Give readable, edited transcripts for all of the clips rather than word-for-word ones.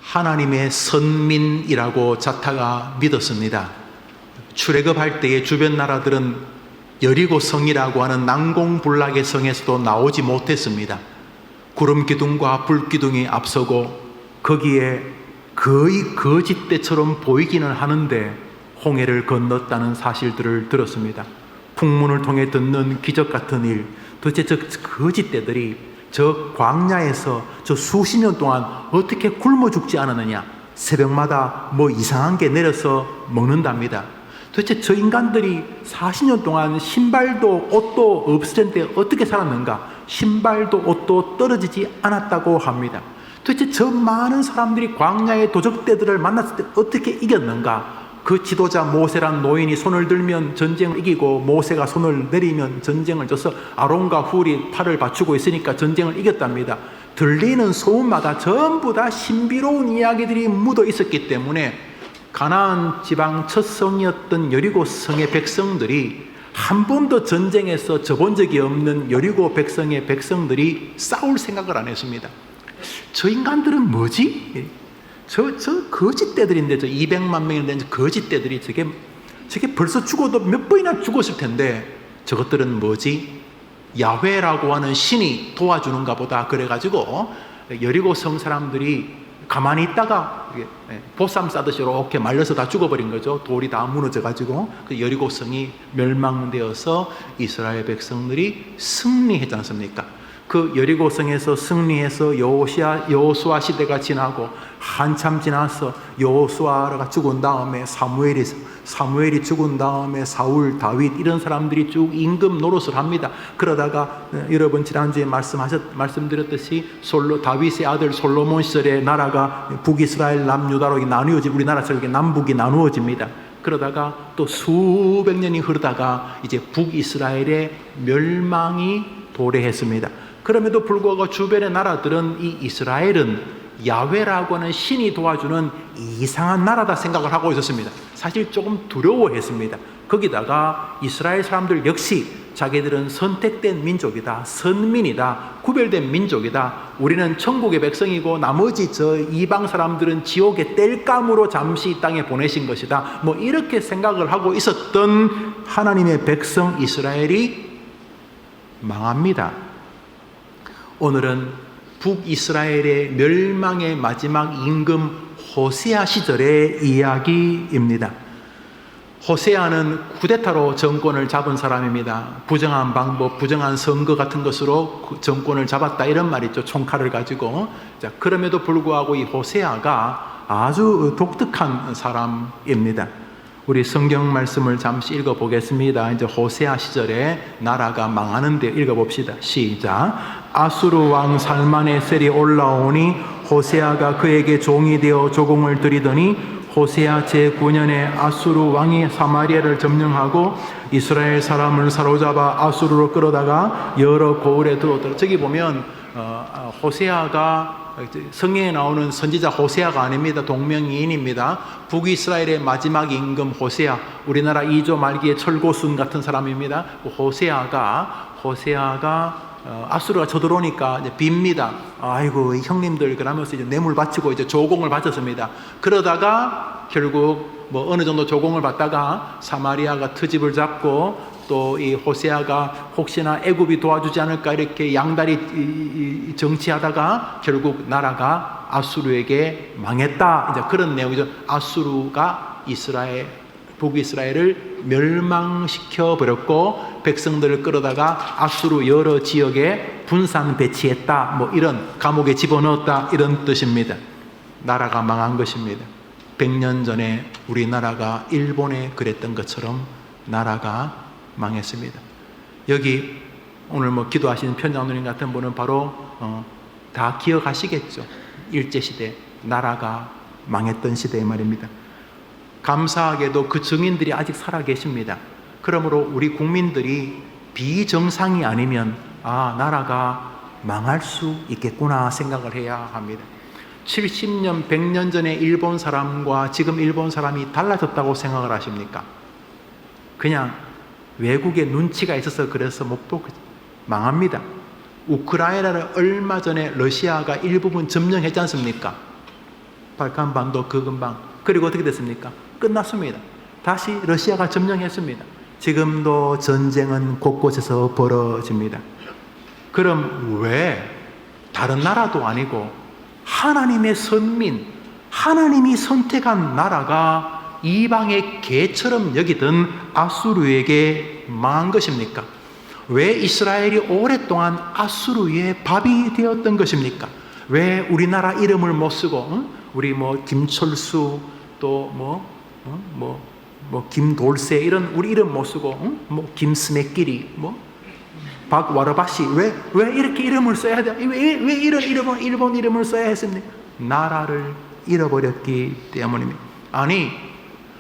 하나님의 선민이라고 자타가 믿었습니다. 출애굽할 때의 주변 나라들은 여리고 성이라고 하는 난공불락의 성에서도 나오지 못했습니다. 구름 기둥과 불 기둥이 앞서고 거기에 거의 거짓대처럼 보이기는 하는데 홍해를 건넜다는 사실들을 들었습니다. 풍문을 통해 듣는 기적 같은 일, 도대체 저 거짓대들이 저 광야에서 저 수십 년 동안 어떻게 굶어 죽지 않았느냐, 새벽마다 뭐 이상한 게 내려서 먹는답니다. 도대체 저 인간들이 40년 동안 신발도 옷도 없었는데 어떻게 살았는가? 신발도 옷도 떨어지지 않았다고 합니다. 도대체 저 많은 사람들이 광야의 도적대들을 만났을 때 어떻게 이겼는가? 그 지도자 모세란 노인이 손을 들면 전쟁을 이기고 모세가 손을 내리면 전쟁을 져서 아론과 훌이 팔을 받치고 있으니까 전쟁을 이겼답니다. 들리는 소문마다 전부 다 신비로운 이야기들이 묻어 있었기 때문에 가나안 지방 첫 성이었던 여리고 성의 백성들이 한 번도 전쟁에서 져본 적이 없는 여리고 백성의 백성들이 싸울 생각을 안 했습니다. 저 인간들은 뭐지? 저 거짓대들인데, 저 200만 명이 된 거짓대들이 저게 벌써 죽어도 몇 번이나 죽었을 텐데 저것들은 뭐지? 야훼라고 하는 신이 도와주는가 보다. 그래가지고 여리고 성 사람들이 가만히 있다가 보쌈 싸듯이 이렇게 말려서 다 죽어버린 거죠. 돌이 다 무너져가지고 그 여리고 성이 멸망되어서 이스라엘 백성들이 승리했지 않습니까? 그 여리고 성에서 승리해서 여호수아 시대가 지나고 한참 지나서 여호수아가 죽은 다음에 사무엘이 죽은 다음에 사울, 다윗 이런 사람들이 쭉 임금 노릇을 합니다. 그러다가 여러분 지난주에 말씀드렸듯이 다윗의 아들 솔로몬 시절에 나라가 북이스라엘 남유다로 나누어지, 우리나라처럼 이렇게 남북이 나누어집니다. 그러다가 또 수백 년이 흐르다가 이제 북이스라엘의 멸망이 도래했습니다. 그럼에도 불구하고 주변의 나라들은 이 이스라엘은 야훼라고 하는 신이 도와주는 이상한 나라다 생각을 하고 있었습니다. 사실 조금 두려워했습니다. 거기다가 이스라엘 사람들 역시 자기들은 선택된 민족이다, 선민이다, 구별된 민족이다, 우리는 천국의 백성이고 나머지 저 이방 사람들은 지옥의 땔감으로 잠시 이 땅에 보내신 것이다, 뭐 이렇게 생각을 하고 있었던 하나님의 백성 이스라엘이 망합니다. 오늘은 북이스라엘의 멸망의 마지막 임금 호세아 시절의 이야기입니다. 호세아는 쿠데타로 정권을 잡은 사람입니다. 부정한 방법, 부정한 선거 같은 것으로 정권을 잡았다 이런 말이 있죠. 총칼을 가지고. 자, 그럼에도 불구하고 이 호세아가 아주 독특한 사람입니다. 우리 성경 말씀을 잠시 읽어보겠습니다. 이제 호세아 시절에 나라가 망하는데 읽어봅시다. 시작. 아수르 왕 살마네셀이 올라오니 호세아가 그에게 종이 되어 조공을 드리더니 호세아 제9년에 아수르 왕이 사마리아를 점령하고 이스라엘 사람을 사로잡아 아수르로 끌어다가 여러 고을에 들어오더라. 저기 보면 호세아가 성경에 나오는 선지자 호세아가 아닙니다. 동명이인입니다. 북이스라엘의 마지막 임금 호세아, 우리나라 2조 말기의 철고순 같은 사람입니다. 호세아가 아수르가 쳐들어오니까 이제 빕니다. 아이고 형님들, 그러면서 이제 뇌물 바치고 이제 조공을 바쳤습니다. 그러다가 결국 뭐 어느 정도 조공을 받다가 사마리아가 트집을 잡고 또 이 호세아가 혹시나 애굽이 도와주지 않을까 이렇게 양다리 정치하다가 결국 나라가 아수르에게 망했다. 이제 그런 내용이죠. 아수르가 북이스라엘을 멸망시켜 버렸고 백성들을 끌어다가 아수르 여러 지역에 분산 배치했다. 뭐 이런 감옥에 집어넣었다 이런 뜻입니다. 나라가 망한 것입니다. 100년 전에 우리나라가 일본에 그랬던 것처럼 나라가 망했습니다. 여기 오늘 뭐 기도하시는 편장로님 같은 분은 바로 다 기억하시겠죠. 일제시대 나라가 망했던 시대의 말입니다. 감사하게도 그 증인들이 아직 살아계십니다. 그러므로 우리 국민들이 비정상이 아니면 나라가 망할 수 있겠구나 생각을 해야 합니다. 70년, 100년 전에 일본 사람과 지금 일본 사람이 달라졌다고 생각을 하십니까? 그냥 외국의 눈치가 있어서 그래서 못 보고 망합니다. 우크라이나를 얼마 전에 러시아가 일부분 점령했지 않습니까? 발칸반도 그 근방. 그리고 어떻게 됐습니까? 끝났습니다. 다시 러시아가 점령했습니다. 지금도 전쟁은 곳곳에서 벌어집니다. 그럼 왜 다른 나라도 아니고 하나님의 선민, 하나님이 선택한 나라가 이방의 개처럼 여기던 아수르에게 망한 것입니까? 왜 이스라엘이 오랫동안 아수르의 밥이 되었던 것입니까? 왜 우리나라 이름을 못 쓰고 우리 뭐 김철수 또 김돌세 이런 우리 이름 못 쓰고 뭐 김스네끼리 뭐 박와르바시 왜 이렇게 이름을 써야 돼? 왜 이런 이름을 일본 이름을 써야 했습니까? 나라를 잃어버렸기 때문입니다. 아니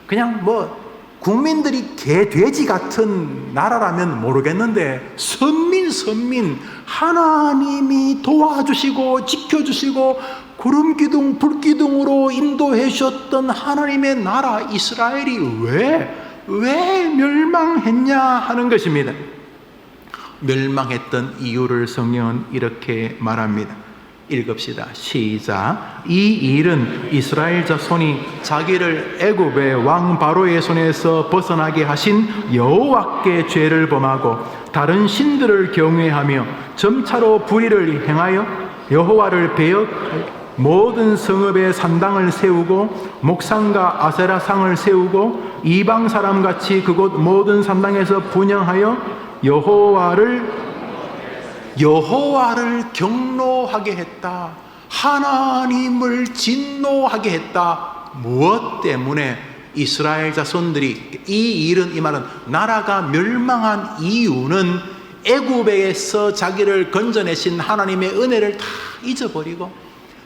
그냥 뭐 국민들이 개 돼지 같은 나라라면 모르겠는데 선민 하나님이 도와주시고 지켜주시고 구름기둥 불기둥으로 인도해 주셨던 하나님의 나라 이스라엘이 왜 멸망했냐 하는 것입니다. 멸망했던 이유를 성경은 이렇게 말합니다. 읽읍시다. 시작. 이 일은 이스라엘 자손이 자기를 애굽의 왕 바로의 손에서 벗어나게 하신 여호와께 죄를 범하고 다른 신들을 경외하며 점차로 불의를 행하여 여호와를 배역하여 모든 성읍에 산당을 세우고 목상과 아세라상을 세우고 이방 사람같이 그곳 모든 산당에서 분향하여 여호와를 경노하게 했다. 하나님을 진노하게 했다. 무엇 때문에? 이스라엘 자손들이 이 일은 이 말은 나라가 멸망한 이유는 애굽에서 자기를 건져내신 하나님의 은혜를 다 잊어버리고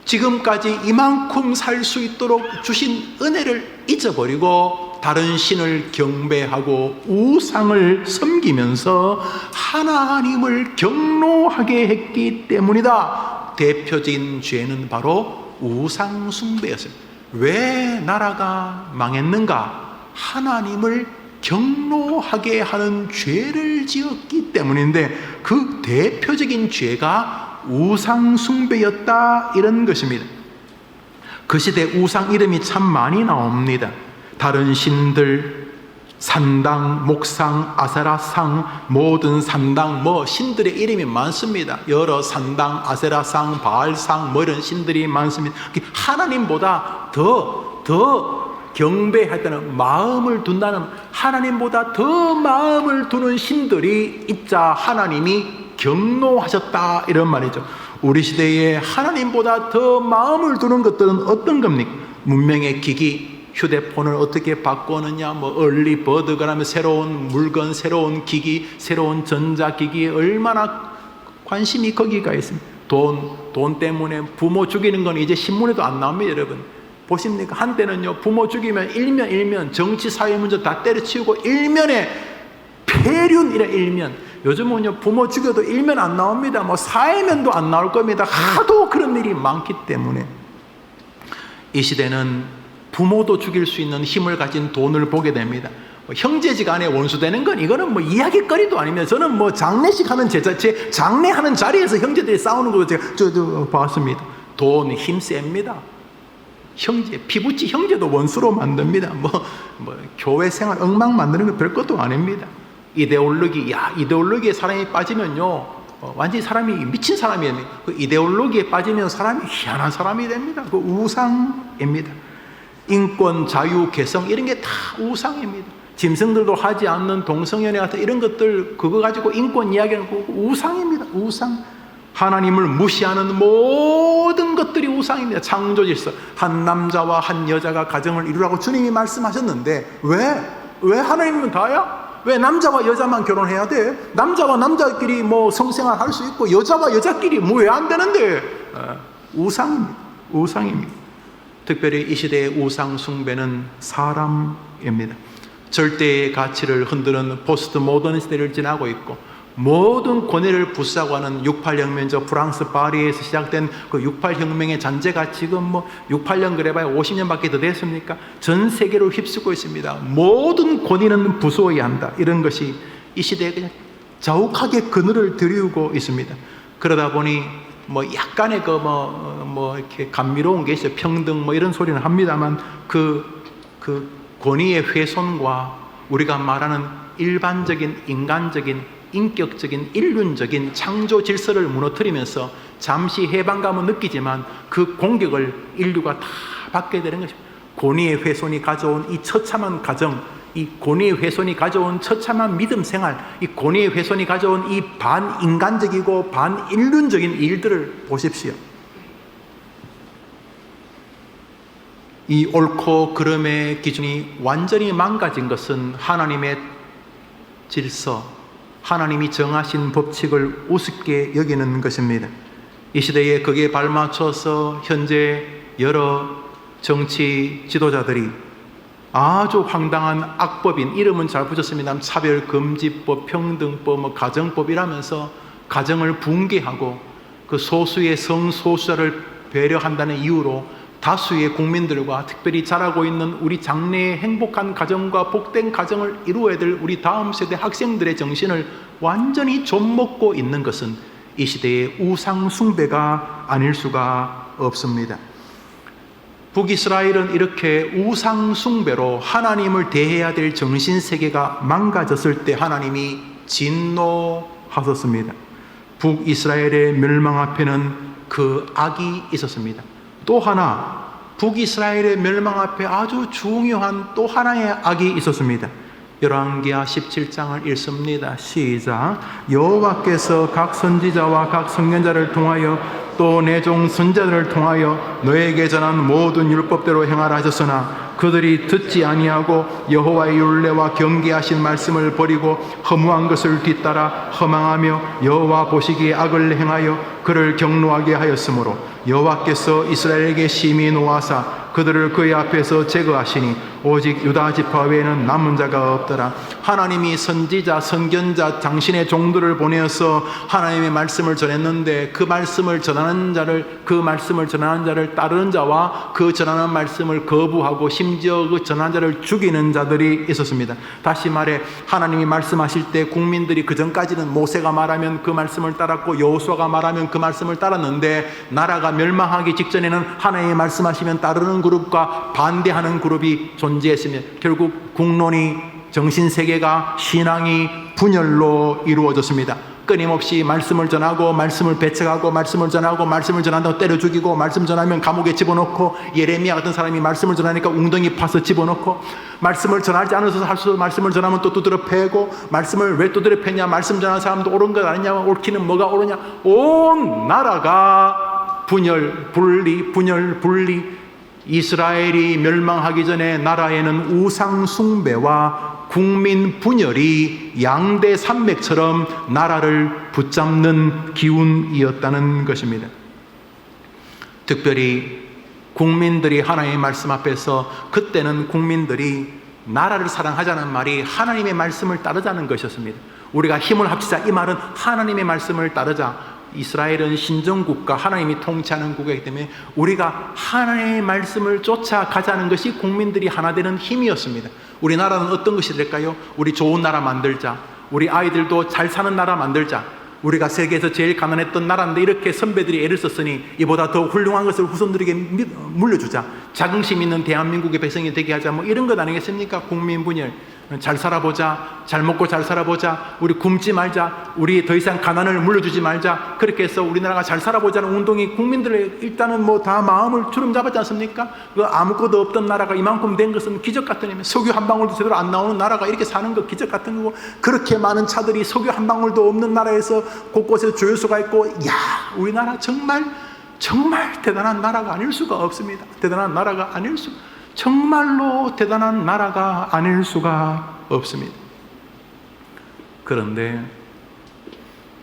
지금까지 이만큼 살 수 있도록 주신 은혜를 잊어버리고 다른 신을 경배하고 우상을 섬기면서 하나님을 경노하게 했기 때문이다. 대표적인 죄는 바로 우상 숭배였습니다. 왜 나라가 망했는가? 하나님을 경노하게 하는 죄를 지었기 때문인데 그 대표적인 죄가 우상 숭배였다 이런 것입니다. 그 시대 우상 이름이 참 많이 나옵니다. 다른 신들, 산당, 목상, 아세라상, 모든 산당, 신들의 이름이 많습니다. 여러 산당, 아세라상, 바알상, 이런 신들이 많습니다. 하나님보다 더 경배할 때는 마음을 둔다는, 하나님보다 더 마음을 두는 신들이 있자 하나님이 경노하셨다 이런 말이죠. 우리 시대에 하나님보다 더 마음을 두는 것들은 어떤 겁니까? 문명의 기기, 휴대폰을 어떻게 바꾸느냐, 얼리버드 그러면 새로운 물건, 새로운 기기, 새로운 전자기기에 얼마나 관심이 거기가 있습니다. 돈 때문에 부모 죽이는 건 이제 신문에도 안 나옵니다, 여러분. 보십니까? 한때는요, 부모 죽이면 일면 정치 사회 문제 다 때려치우고 일면에 폐륜이라 일면. 요즘은요, 부모 죽여도 일면 안 나옵니다. 사회면도 안 나올 겁니다. 하도 그런 일이 많기 때문에. 이 시대는 부모도 죽일 수 있는 힘을 가진 돈을 보게 됩니다. 형제지간에 원수되는 건 이거는 이야기거리도 아니면 저는 장례식 하는 제 장례하는 자리에서 형제들이 싸우는 거 제가 봤습니다. 돈 힘 셉니다. 형제, 피부치 형제도 원수로 만듭니다. 교회 생활 엉망 만드는 거 별것도 아닙니다. 이데올로기에 사람이 빠지면요, 완전히 사람이 미친 사람이 됩니다. 그 이데올로기에 빠지면 사람이 희한한 사람이 됩니다. 그 우상입니다. 인권, 자유, 개성 이런 게 다 우상입니다. 짐승들도 하지 않는 동성연애 같은 이런 것들 그거 가지고 인권 이야기하는 거 우상입니다. 우상. 하나님을 무시하는 모든 것들이 우상입니다. 창조질서. 한 남자와 한 여자가 가정을 이루라고 주님이 말씀하셨는데 왜 하나님은 다야? 왜 남자와 여자만 결혼해야 돼? 남자와 남자끼리 성생활 할 수 있고 여자와 여자끼리 왜 안 되는데? 우상입니다. 우상입니다. 특별히 이 시대의 우상 숭배는 사람입니다. 절대의 가치를 흔드는 포스트 모던 시대를 지나고 있고 모든 권위를 부수자고 하는 68혁명이죠. 프랑스 파리에서 시작된 그 68혁명의 잔재가 지금 68년 그래봐야 50년밖에 더 됐습니까? 전 세계를 휩쓰고 있습니다. 모든 권위는 부수어야 한다. 이런 것이 이 시대에 그냥 자욱하게 그늘을 들이우고 있습니다. 그러다 보니 뭐 약간의 이렇게 감미로운 게 있어요. 평등 뭐 이런 소리는 합니다만 그 권위의 훼손과 우리가 말하는 일반적인 인간적인 인격적인 인륜적인 창조 질서를 무너뜨리면서 잠시 해방감은 느끼지만 그 공격을 인류가 다 받게 되는 것입니다. 권위의 훼손이 가져온 이 처참한 가정, 이 권위의 훼손이 가져온 처참한 믿음 생활, 이 권위의 훼손이 가져온 이 반인간적이고 반인륜적인 일들을 보십시오. 이 옳고 그름의 기준이 완전히 망가진 것은 하나님의 질서, 하나님이 정하신 법칙을 우습게 여기는 것입니다. 이 시대에 거기에 발맞춰서 현재 여러 정치 지도자들이 아주 황당한 악법인, 이름은 잘 붙였습니다. 차별금지법, 평등법, 가정법 이라면서 가정을 붕괴하고 그 소수의 성소수자를 배려한다는 이유로 다수의 국민들과 특별히 자라고 있는 우리 장래의 행복한 가정과 복된 가정을 이루어야 될 우리 다음 세대 학생들의 정신을 완전히 좀먹고 있는 것은 이 시대의 우상 숭배가 아닐 수가 없습니다. 북이스라엘은 이렇게 우상 숭배로 하나님을 대해야 될 정신세계가 망가졌을 때 하나님이 진노하셨습니다. 북이스라엘의 멸망 앞에는 그 악이 있었습니다. 또 하나, 북이스라엘의 멸망 앞에 아주 중요한 또 하나의 악이 있었습니다. 열왕기하 17장을 읽습니다. 시작. 여호와께서 각 선지자와 각 선견자를 통하여 또 내 종 선지자들을 통하여 너에게 전한 모든 율법대로 행하라 하셨으나 그들이 듣지 아니하고 여호와의 율례와 경계하신 말씀을 버리고 허무한 것을 뒤따라 허망하며 여호와 보시기에 악을 행하여 그를 경노하게 하였으므로 여호와께서 이스라엘에게 심히 노하사 그들을 그의 앞에서 제거하시니 오직 유다 지파 외에는 남은 자가 없더라. 하나님이 선지자, 선견자, 당신의 종들을 보내어서 하나님의 말씀을 전했는데 그 말씀을 전하는 자를 따르는 자와 그 전하는 말씀을 거부하고 심지어 그 전하는 자를 죽이는 자들이 있었습니다. 다시 말해 하나님이 말씀하실 때 국민들이 그전까지는 모세가 말하면 그 말씀을 따랐고 여호수아가 말하면 그 말씀을 따랐는데 나라가 멸망하기 직전에는 하나님이 말씀하시면 따르는 그룹과 반대하는 그룹이 존재했으며 결국 국론이, 정신세계가, 신앙이 분열로 이루어졌습니다. 끊임없이 말씀을 전하고 말씀을 배척하고 말씀을 전하고 말씀을 전한다고 때려 죽이고 말씀 전하면 감옥에 집어넣고 예레미야 같은 사람이 말씀을 전하니까 웅덩이 파서 집어넣고 말씀을 전하지 않아서 할 수 없어 말씀을 전하면 또 두드려 패고 말씀을 왜 두드려 패냐 말씀 전하는 사람도 옳은 것 아니냐 옳기는 뭐가 옳으냐 온 나라가 분열 분리 이스라엘이 멸망하기 전에 나라에는 우상 숭배와 국민 분열이 양대 산맥처럼 나라를 붙잡는 기운이었다는 것입니다. 특별히 국민들이 하나님의 말씀 앞에서 그때는 국민들이 나라를 사랑하자는 말이 하나님의 말씀을 따르자는 것이었습니다. 우리가 힘을 합치자 이 말은 하나님의 말씀을 따르자. 이스라엘은 신정국가, 하나님이 통치하는 국가이기 때문에 우리가 하나님의 말씀을 쫓아가자는 것이 국민들이 하나 되는 힘이었습니다. 우리나라는 어떤 것이 될까요? 우리 좋은 나라 만들자. 우리 아이들도 잘 사는 나라 만들자. 우리가 세계에서 제일 가난했던 나라인데 이렇게 선배들이 애를 썼으니 이보다 더 훌륭한 것을 후손들에게 물려주자. 자긍심 있는 대한민국의 백성이 되게 하자. 뭐 이런 것 아니겠습니까? 국민 분열. 잘 살아보자. 잘 먹고 잘 살아보자. 우리 굶지 말자. 우리 더 이상 가난을 물려주지 말자. 그렇게 해서 우리나라가 잘 살아보자는 운동이 국민들의 일단은 뭐 다 마음을 주름잡았지 않습니까? 그 아무것도 없던 나라가 이만큼 된 것은 기적 같은 일이며 석유 한 방울도 제대로 안 나오는 나라가 이렇게 사는 거 기적 같은 거고 그렇게 많은 차들이 석유 한 방울도 없는 나라에서 곳곳에 조회수가 있고 우리나라 정말 대단한 나라가 아닐 수가 없습니다. 대단한 나라가 아닐 수 정말로 대단한 나라가 아닐 수가 없습니다. 그런데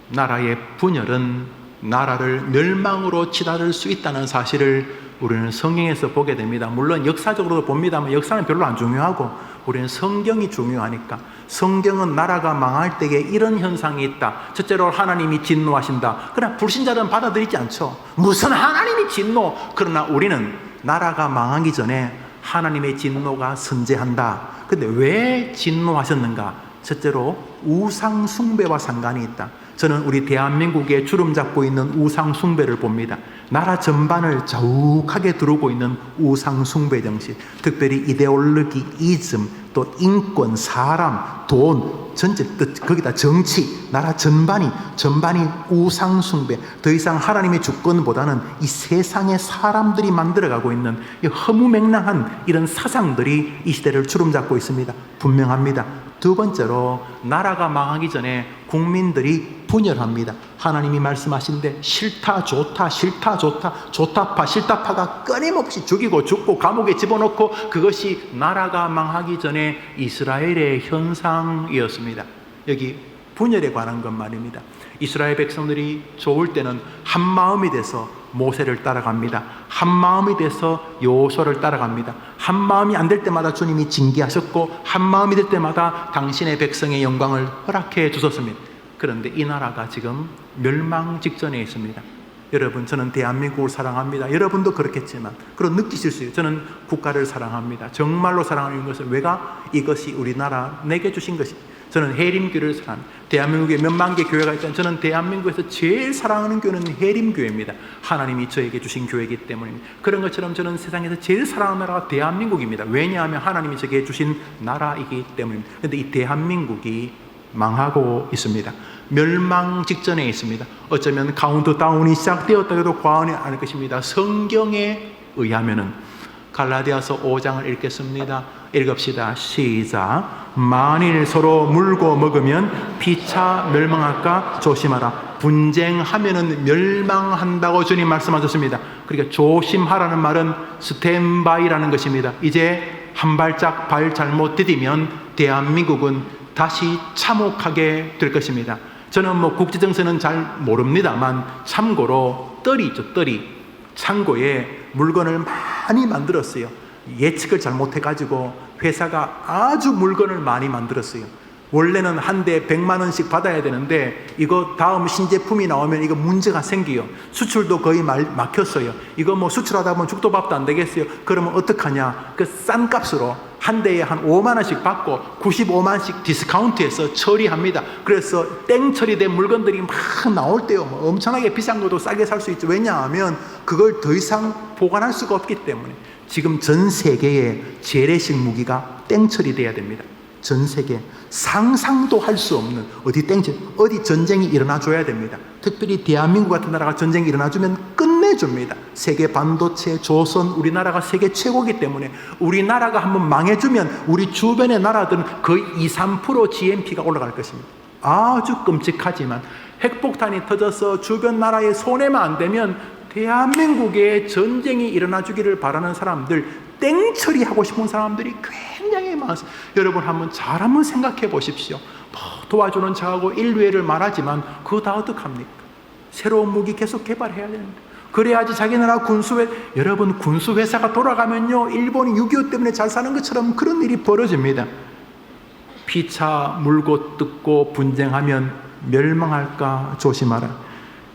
나라의 분열은 나라를 멸망으로 치달을 수 있다는 사실을 우리는 성경에서 보게 됩니다. 물론 역사적으로도 봅니다만 역사는 별로 안 중요하고 우리는 성경이 중요하니까 성경은 나라가 망할 때에 이런 현상이 있다. 첫째로 하나님이 진노하신다. 그러나 불신자들은 받아들이지 않죠. 무슨 하나님이 진노? 그러나 우리는 나라가 망하기 전에 하나님의 진노가 선재한다. 근데 왜 진노하셨는가? 첫째로 우상 숭배와 상관이 있다. 저는 우리 대한민국에 주름 잡고 있는 우상 숭배를 봅니다. 나라 전반을 자욱하게 두르고 있는 우상 숭배 정신, 특별히 이데올로기, 이즘, 또 인권, 사람, 돈, 전체 거기다 정치, 나라 전반이 우상 숭배. 더 이상 하나님의 주권보다는 이 세상의 사람들이 만들어가고 있는 이 허무맹랑한 이런 사상들이 이 시대를 주름 잡고 있습니다. 분명합니다. 두 번째로, 나라가 망하기 전에 국민들이 분열합니다. 하나님이 말씀하신데 싫다 좋다 싫다 좋다 좋다파 싫다파가 끊임없이 죽이고 죽고 감옥에 집어넣고, 그것이 나라가 망하기 전에 이스라엘의 현상이었습니다. 여기 분열에 관한 것 말입니다. 이스라엘 백성들이 좋을 때는 한 마음이 돼서 모세를 따라갑니다. 한 마음이 돼서 여호수아를 따라갑니다. 한 마음이 안 될 때마다 주님이 징계하셨고, 한 마음이 될 때마다 당신의 백성의 영광을 허락해 주셨습니다. 그런데 이 나라가 지금 멸망 직전에 있습니다. 여러분, 저는 대한민국을 사랑합니다. 여러분도 그렇겠지만 그런 느끼실 수 있어요. 저는 국가를 사랑합니다. 정말로 사랑하는 것은 왜가? 이것이 우리나라 내게 주신 것이. 저는 해림교회를 사랑합니다. 대한민국에 몇만 개 교회가 있지만 저는 대한민국에서 제일 사랑하는 교회는 해림교회입니다. 하나님이 저에게 주신 교회이기 때문입니다. 그런 것처럼 저는 세상에서 제일 사랑하는 나라가 대한민국입니다. 왜냐하면 하나님이 저에게 주신 나라이기 때문입니다. 그런데 이 대한민국이 망하고 있습니다. 멸망 직전에 있습니다. 어쩌면 카운트다운이 시작되었다 해도 과언이 아닐 것입니다. 성경에 의하면은, 갈라디아서 5장을 읽겠습니다. 읽읍시다. 시작. 만일 서로 물고 먹으면 피차 멸망할까 조심하라. 분쟁하면은 멸망한다고 주님 말씀하셨습니다. 그러니까 조심하라는 말은 스탠바이라는 것입니다. 이제 한 발짝 발 잘못 디디면 대한민국은 다시 참혹하게 될 것입니다. 저는 국제정세는 잘 모릅니다만, 참고로 떨이 있죠, 떨이. 창고에 물건을 많이 만들었어요. 예측을 잘못해가지고 회사가 아주 물건을 많이 만들었어요. 원래는 한 대 100만 원씩 받아야 되는데, 이거 다음 신제품이 나오면 이거 문제가 생겨요. 수출도 거의 막혔어요. 이거 수출하다 보면 죽도 밥도 안 되겠어요. 그러면 어떡하냐? 그 싼 값으로 한 대에 한 5만 원씩 받고 95만씩 디스카운트해서 처리합니다. 그래서 땡 처리된 물건들이 막 나올 때요, 엄청나게 비싼 것도 싸게 살 수 있죠. 왜냐하면 그걸 더 이상 보관할 수가 없기 때문에. 지금 전 세계의 재래식 무기가 땡 처리돼야 됩니다. 전 세계 상상도 할 수 없는 어디 전쟁이 일어나줘야 됩니다. 특별히 대한민국 같은 나라가 전쟁이 일어나주면 끝내줍니다. 세계 반도체, 조선, 우리나라가 세계 최고이기 때문에 우리나라가 한번 망해주면 우리 주변의 나라들은 거의 2~3% GNP가 올라갈 것입니다. 아주 끔찍하지만 핵폭탄이 터져서 주변 나라에 손해만 안 되면 대한민국에 전쟁이 일어나주기를 바라는 사람들, 땡처리하고 싶은 사람들이 굉장히 많습니다. 여러분 한번 생각해 보십시오. 도와주는 척하고 인류애를 말하지만 그거 다 어떡합니까? 새로운 무기 계속 개발해야 됩니다. 그래야지 자기 나라 여러분 군수회사가 돌아가면요, 일본이 6.25 때문에 잘 사는 것처럼 그런 일이 벌어집니다. 피차 물고 뜯고 분쟁하면 멸망할까 조심하라.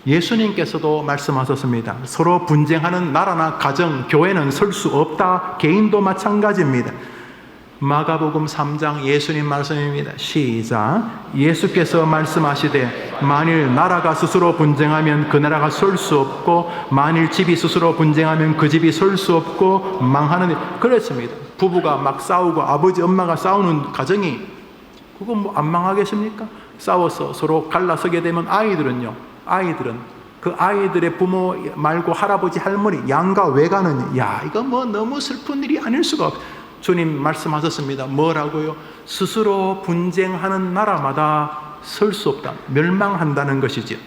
예수님께서도 말씀하셨습니다. 서로 분쟁하는 나라나 가정, 교회는 설 수 없다. 개인도 마찬가지입니다. 마가복음 3장 예수님 말씀입니다. 시작. 예수께서 말씀하시되 만일 나라가 스스로 분쟁하면 그 나라가 설 수 없고, 만일 집이 스스로 분쟁하면 그 집이 설 수 없고 망하는. 그렇습니다. 부부가 막 싸우고 아버지 엄마가 싸우는 가정이 그거 안 망하겠습니까? 싸워서 서로 갈라서게 되면 아이들은 그 아이들의 부모 말고 할아버지 할머니 양가 외가는 이거 너무 슬픈 일이 아닐 수가 없어요. 주님 말씀하셨습니다. 뭐라고요? 스스로 분쟁하는 나라마다 설 수 없다. 멸망한다는 것이죠.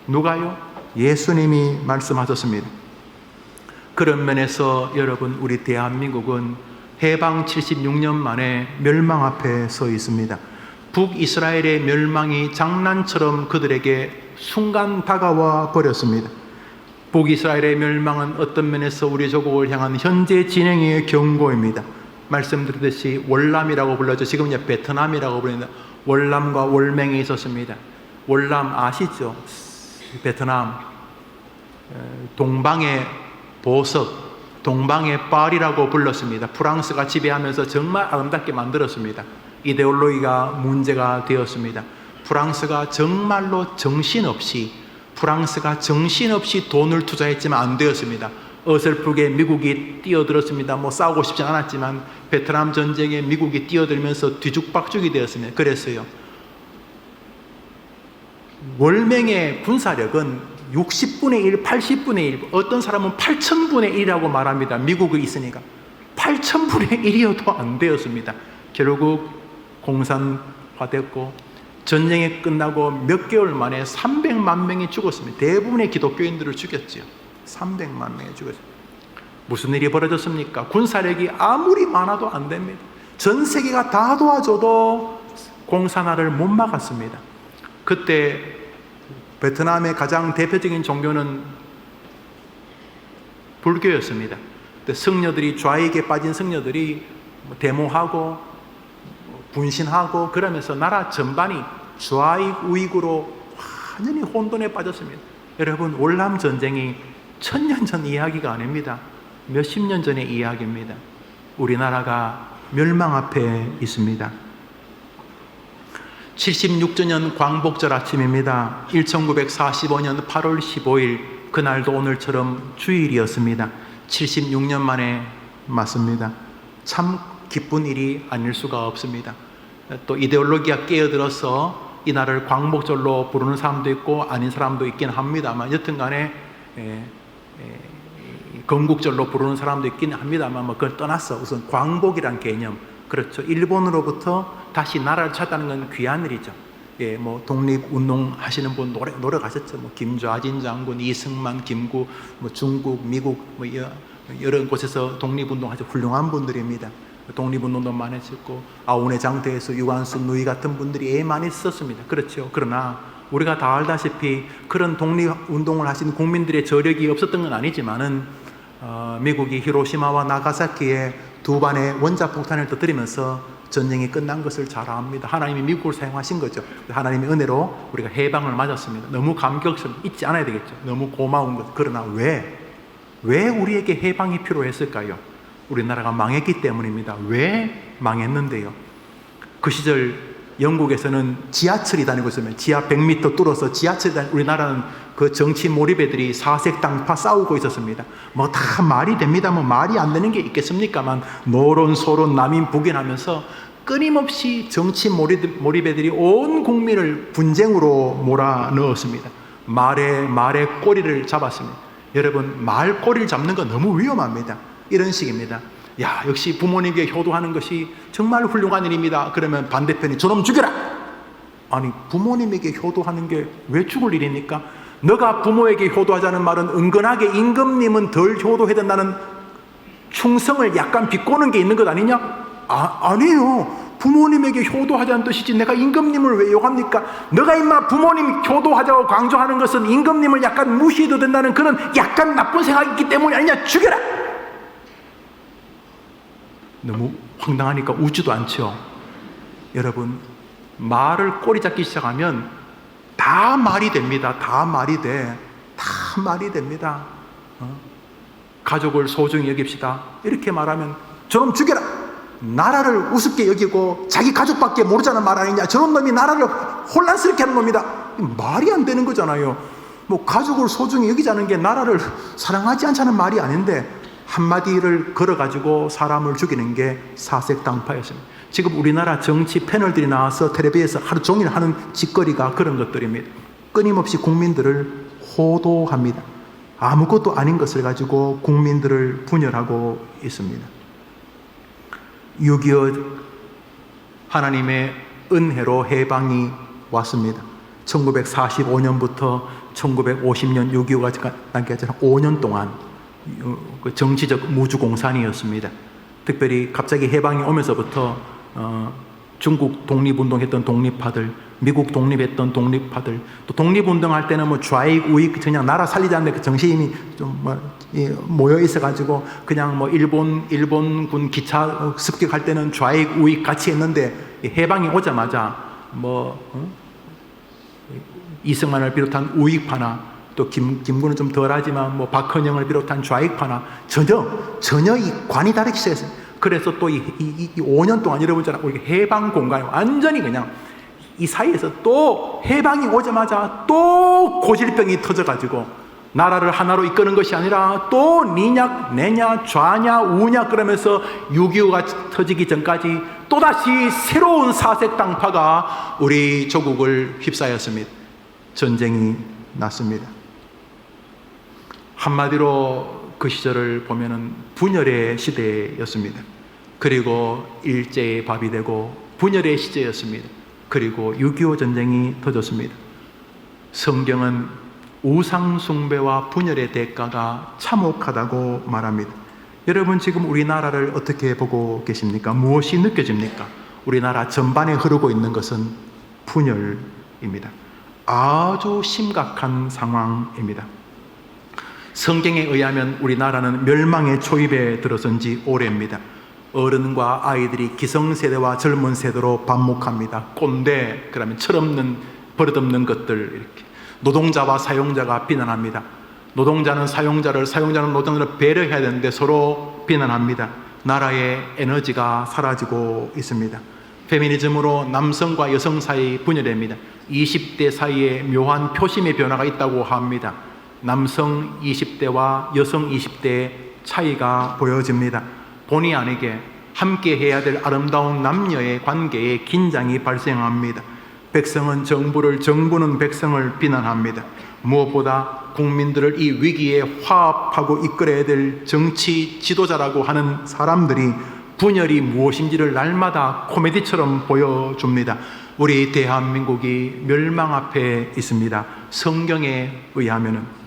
누가요? 예수님이 말씀하셨습니다. 그런 면에서 여러분, 우리 대한민국은 해방 76년 만에 멸망 앞에 서 있습니다. 북이스라엘의 멸망이 장난처럼 그들에게 순간 다가와 버렸습니다. 북이스라엘의 멸망은 어떤 면에서 우리 조국을 향한 현재 진행의 경고입니다. 말씀드렸듯이 월남이라고 불러죠. 지금 이제 베트남이라고 부릅니다. 월남과 월맹이 있었습니다. 월남 아시죠? 베트남 동방의 보석, 동방의 파리라고 불렀습니다. 프랑스가 지배하면서 정말 아름답게 만들었습니다. 이데올로기가 문제가 되었습니다. 프랑스가 정신없이 돈을 투자했지만 안 되었습니다. 어설프게 미국이 뛰어들었습니다. 싸우고 싶지 않았지만 베트남 전쟁에 미국이 뛰어들면서 뒤죽박죽이 되었습니다. 그랬어요. 월맹의 군사력은 60분의 1, 80분의 1, 어떤 사람은 8,000분의 1이라고 말합니다. 미국이 있으니까. 8,000분의 1이어도 안 되었습니다. 결국 공산화됐고 전쟁이 끝나고 몇 개월 만에 300만 명이 죽었습니다. 대부분의 기독교인들을 죽였죠. 300만 명이 죽었습니다. 무슨 일이 벌어졌습니까? 군사력이 아무리 많아도 안 됩니다. 전 세계가 다 도와줘도 공산화를 못 막았습니다. 그때 베트남의 가장 대표적인 종교는 불교였습니다. 성녀들이, 좌익에 빠진 성녀들이 데모하고 분신하고 그러면서 나라 전반이 좌익 우익으로 완전히 혼돈에 빠졌습니다. 여러분, 월남 전쟁이 1000년 전 이야기가 아닙니다. 몇십 년 전의 이야기입니다. 우리나라가 멸망 앞에 있습니다. 76주년 광복절 아침입니다. 1945년 8월 15일, 그날도 오늘처럼 주일이었습니다. 76년 만에 맞습니다. 참 기쁜 일이 아닐 수가 없습니다. 또 이데올로기가 끼어들어서 이날을 광복절로 부르는 사람도 있고 아닌 사람도 있긴 합니다만, 여튼간에 건국절로 부르는 사람도 있긴 합니다만, 그걸 떠나서 우선 광복이란 개념, 그렇죠. 일본으로부터 다시 나라를 찾다는 건 귀한 일이죠. 독립운동 하시는 분 노래 가셨죠. 김좌진 장군, 이승만, 김구, 중국, 미국, 여러 곳에서 독립운동 하셔 훌륭한 분들입니다. 독립운동도 많이 했고, 아우네 장터에서 유관순, 누이 같은 분들이 많이 썼습니다. 그렇죠. 그러나 우리가 다 알다시피 그런 독립운동을 하신 국민들의 저력이 없었던 건 아니지만은 미국이 히로시마와 나가사키에 두 반의 원자폭탄을 터뜨리면서 전쟁이 끝난 것을 잘 압니다. 하나님이 미국을 사용하신 거죠. 하나님의 은혜로 우리가 해방을 맞았습니다. 너무 감격스럽 잊지 않아야 되겠죠. 너무 고마운 것. 그러나 왜 우리에게 해방이 필요했을까요? 우리나라가 망했기 때문입니다. 왜 망했는데요? 그 시절 영국에서는 지하철이 다니고 있으면 지하 100m 뚫어서 지하철이 다니고, 우리나라는 그 정치 몰입애들이 사색 당파 싸우고 있었습니다. 다 말이 됩니다. 말이 안 되는 게 있겠습니까만, 노론 소론 남인 북인 하면서 끊임없이 정치 몰입애들이 온 국민을 분쟁으로 몰아넣었습니다. 말의 꼬리를 잡았습니다. 여러분, 말 꼬리를 잡는 건 너무 위험합니다. 이런 식입니다. 야, 역시 부모님에게 효도하는 것이 정말 훌륭한 일입니다. 그러면 반대편이 저놈 죽여라! 아니, 부모님에게 효도하는 게 왜 죽을 일입니까? 너가 부모에게 효도하자는 말은 은근하게 임금님은 덜 효도해야 된다는 충성을 약간 비꼬는 게 있는 것 아니냐? 아니에요. 부모님에게 효도하자는 뜻이지 내가 임금님을 왜 욕합니까? 너가 임마 부모님 효도하자고 강조하는 것은 임금님을 약간 무시해도 된다는 그런 약간 나쁜 생각이 있기 때문이 아니냐? 죽여라! 너무 황당하니까 웃지도 않죠. 여러분, 말을 꼬리 잡기 시작하면 다 말이 됩니다. 다 말이 돼. 다 말이 됩니다. 가족을 소중히 여깁시다. 이렇게 말하면 저놈 죽여라! 나라를 우습게 여기고 자기 가족밖에 모르자는 말 아니냐? 저런 놈이 나라를 혼란스럽게 하는 놈이다. 말이 안 되는 거잖아요. 가족을 소중히 여기자는 게 나라를 사랑하지 않자는 말이 아닌데, 한마디를 걸어가지고 사람을 죽이는 게 사색당파였습니다. 지금 우리나라 정치 패널들이 나와서 텔레비에서 하루 종일 하는 짓거리가 그런 것들입니다. 끊임없이 국민들을 호도합니다. 아무것도 아닌 것을 가지고 국민들을 분열하고 있습니다. 6.25 하나님의 은혜로 해방이 왔습니다. 1945년부터 1950년 6.25가 남겨진 5년 동안 정치적 무주공산이었습니다. 특별히 갑자기 해방이 오면서부터 중국 독립운동했던 독립파들, 미국 독립했던 독립파들, 또 독립운동할 때는 좌익 우익 그냥 나라 살리자는데 그 정신이 좀 모여 있어가지고 그냥 일본군 기차 습격할 때는 좌익 우익 같이 했는데, 해방이 오자마자 이승만을 비롯한 우익파나 또 김구는 좀 덜하지만 박헌영을 비롯한 좌익파나 전혀 이 관이 다르기 시작했어요. 그래서 또 이 5년 동안 여러분처럼 우리 해방 공간이 완전히 그냥 이 사이에서 또 해방이 오자마자 또 고질병이 터져가지고 나라를 하나로 이끄는 것이 아니라 또 니냐 내냐 좌냐 우냐 그러면서 6.25가 터지기 전까지 또다시 새로운 사색당파가 우리 조국을 휩싸였습니다. 전쟁이 났습니다. 한마디로 그 시절을 보면은 분열의 시대였습니다. 그리고 일제의 밥이 되고 분열의 시대였습니다. 그리고 6.25 전쟁이 터졌습니다. 성경은 우상 숭배와 분열의 대가가 참혹하다고 말합니다. 여러분 지금 우리나라를 어떻게 보고 계십니까? 무엇이 느껴집니까? 우리나라 전반에 흐르고 있는 것은 분열입니다. 아주 심각한 상황입니다. 성경에 의하면 우리나라는 멸망의 초입에 들어선 지 오래입니다. 어른과 아이들이 기성세대와 젊은 세대로 반목합니다. 꼰대, 그러면 철없는 버릇없는 것들, 이렇게 노동자와 사용자가 비난합니다. 노동자는 사용자를, 사용자는 노동자를 배려해야 되는데 서로 비난합니다. 나라의 에너지가 사라지고 있습니다. 페미니즘으로 남성과 여성 사이 분열입니다. 20대 사이에 묘한 표심의 변화가 있다고 합니다. 남성 20대와 여성 20대의 차이가 보여집니다. 본의 아니게 함께 해야 될 아름다운 남녀의 관계에 긴장이 발생합니다. 백성은 정부를, 정부는 백성을 비난합니다. 무엇보다 국민들을 이 위기에 화합하고 이끌어야 될 정치 지도자라고 하는 사람들이 분열이 무엇인지를 날마다 코미디처럼 보여줍니다. 우리 대한민국이 멸망 앞에 있습니다. 성경에 의하면은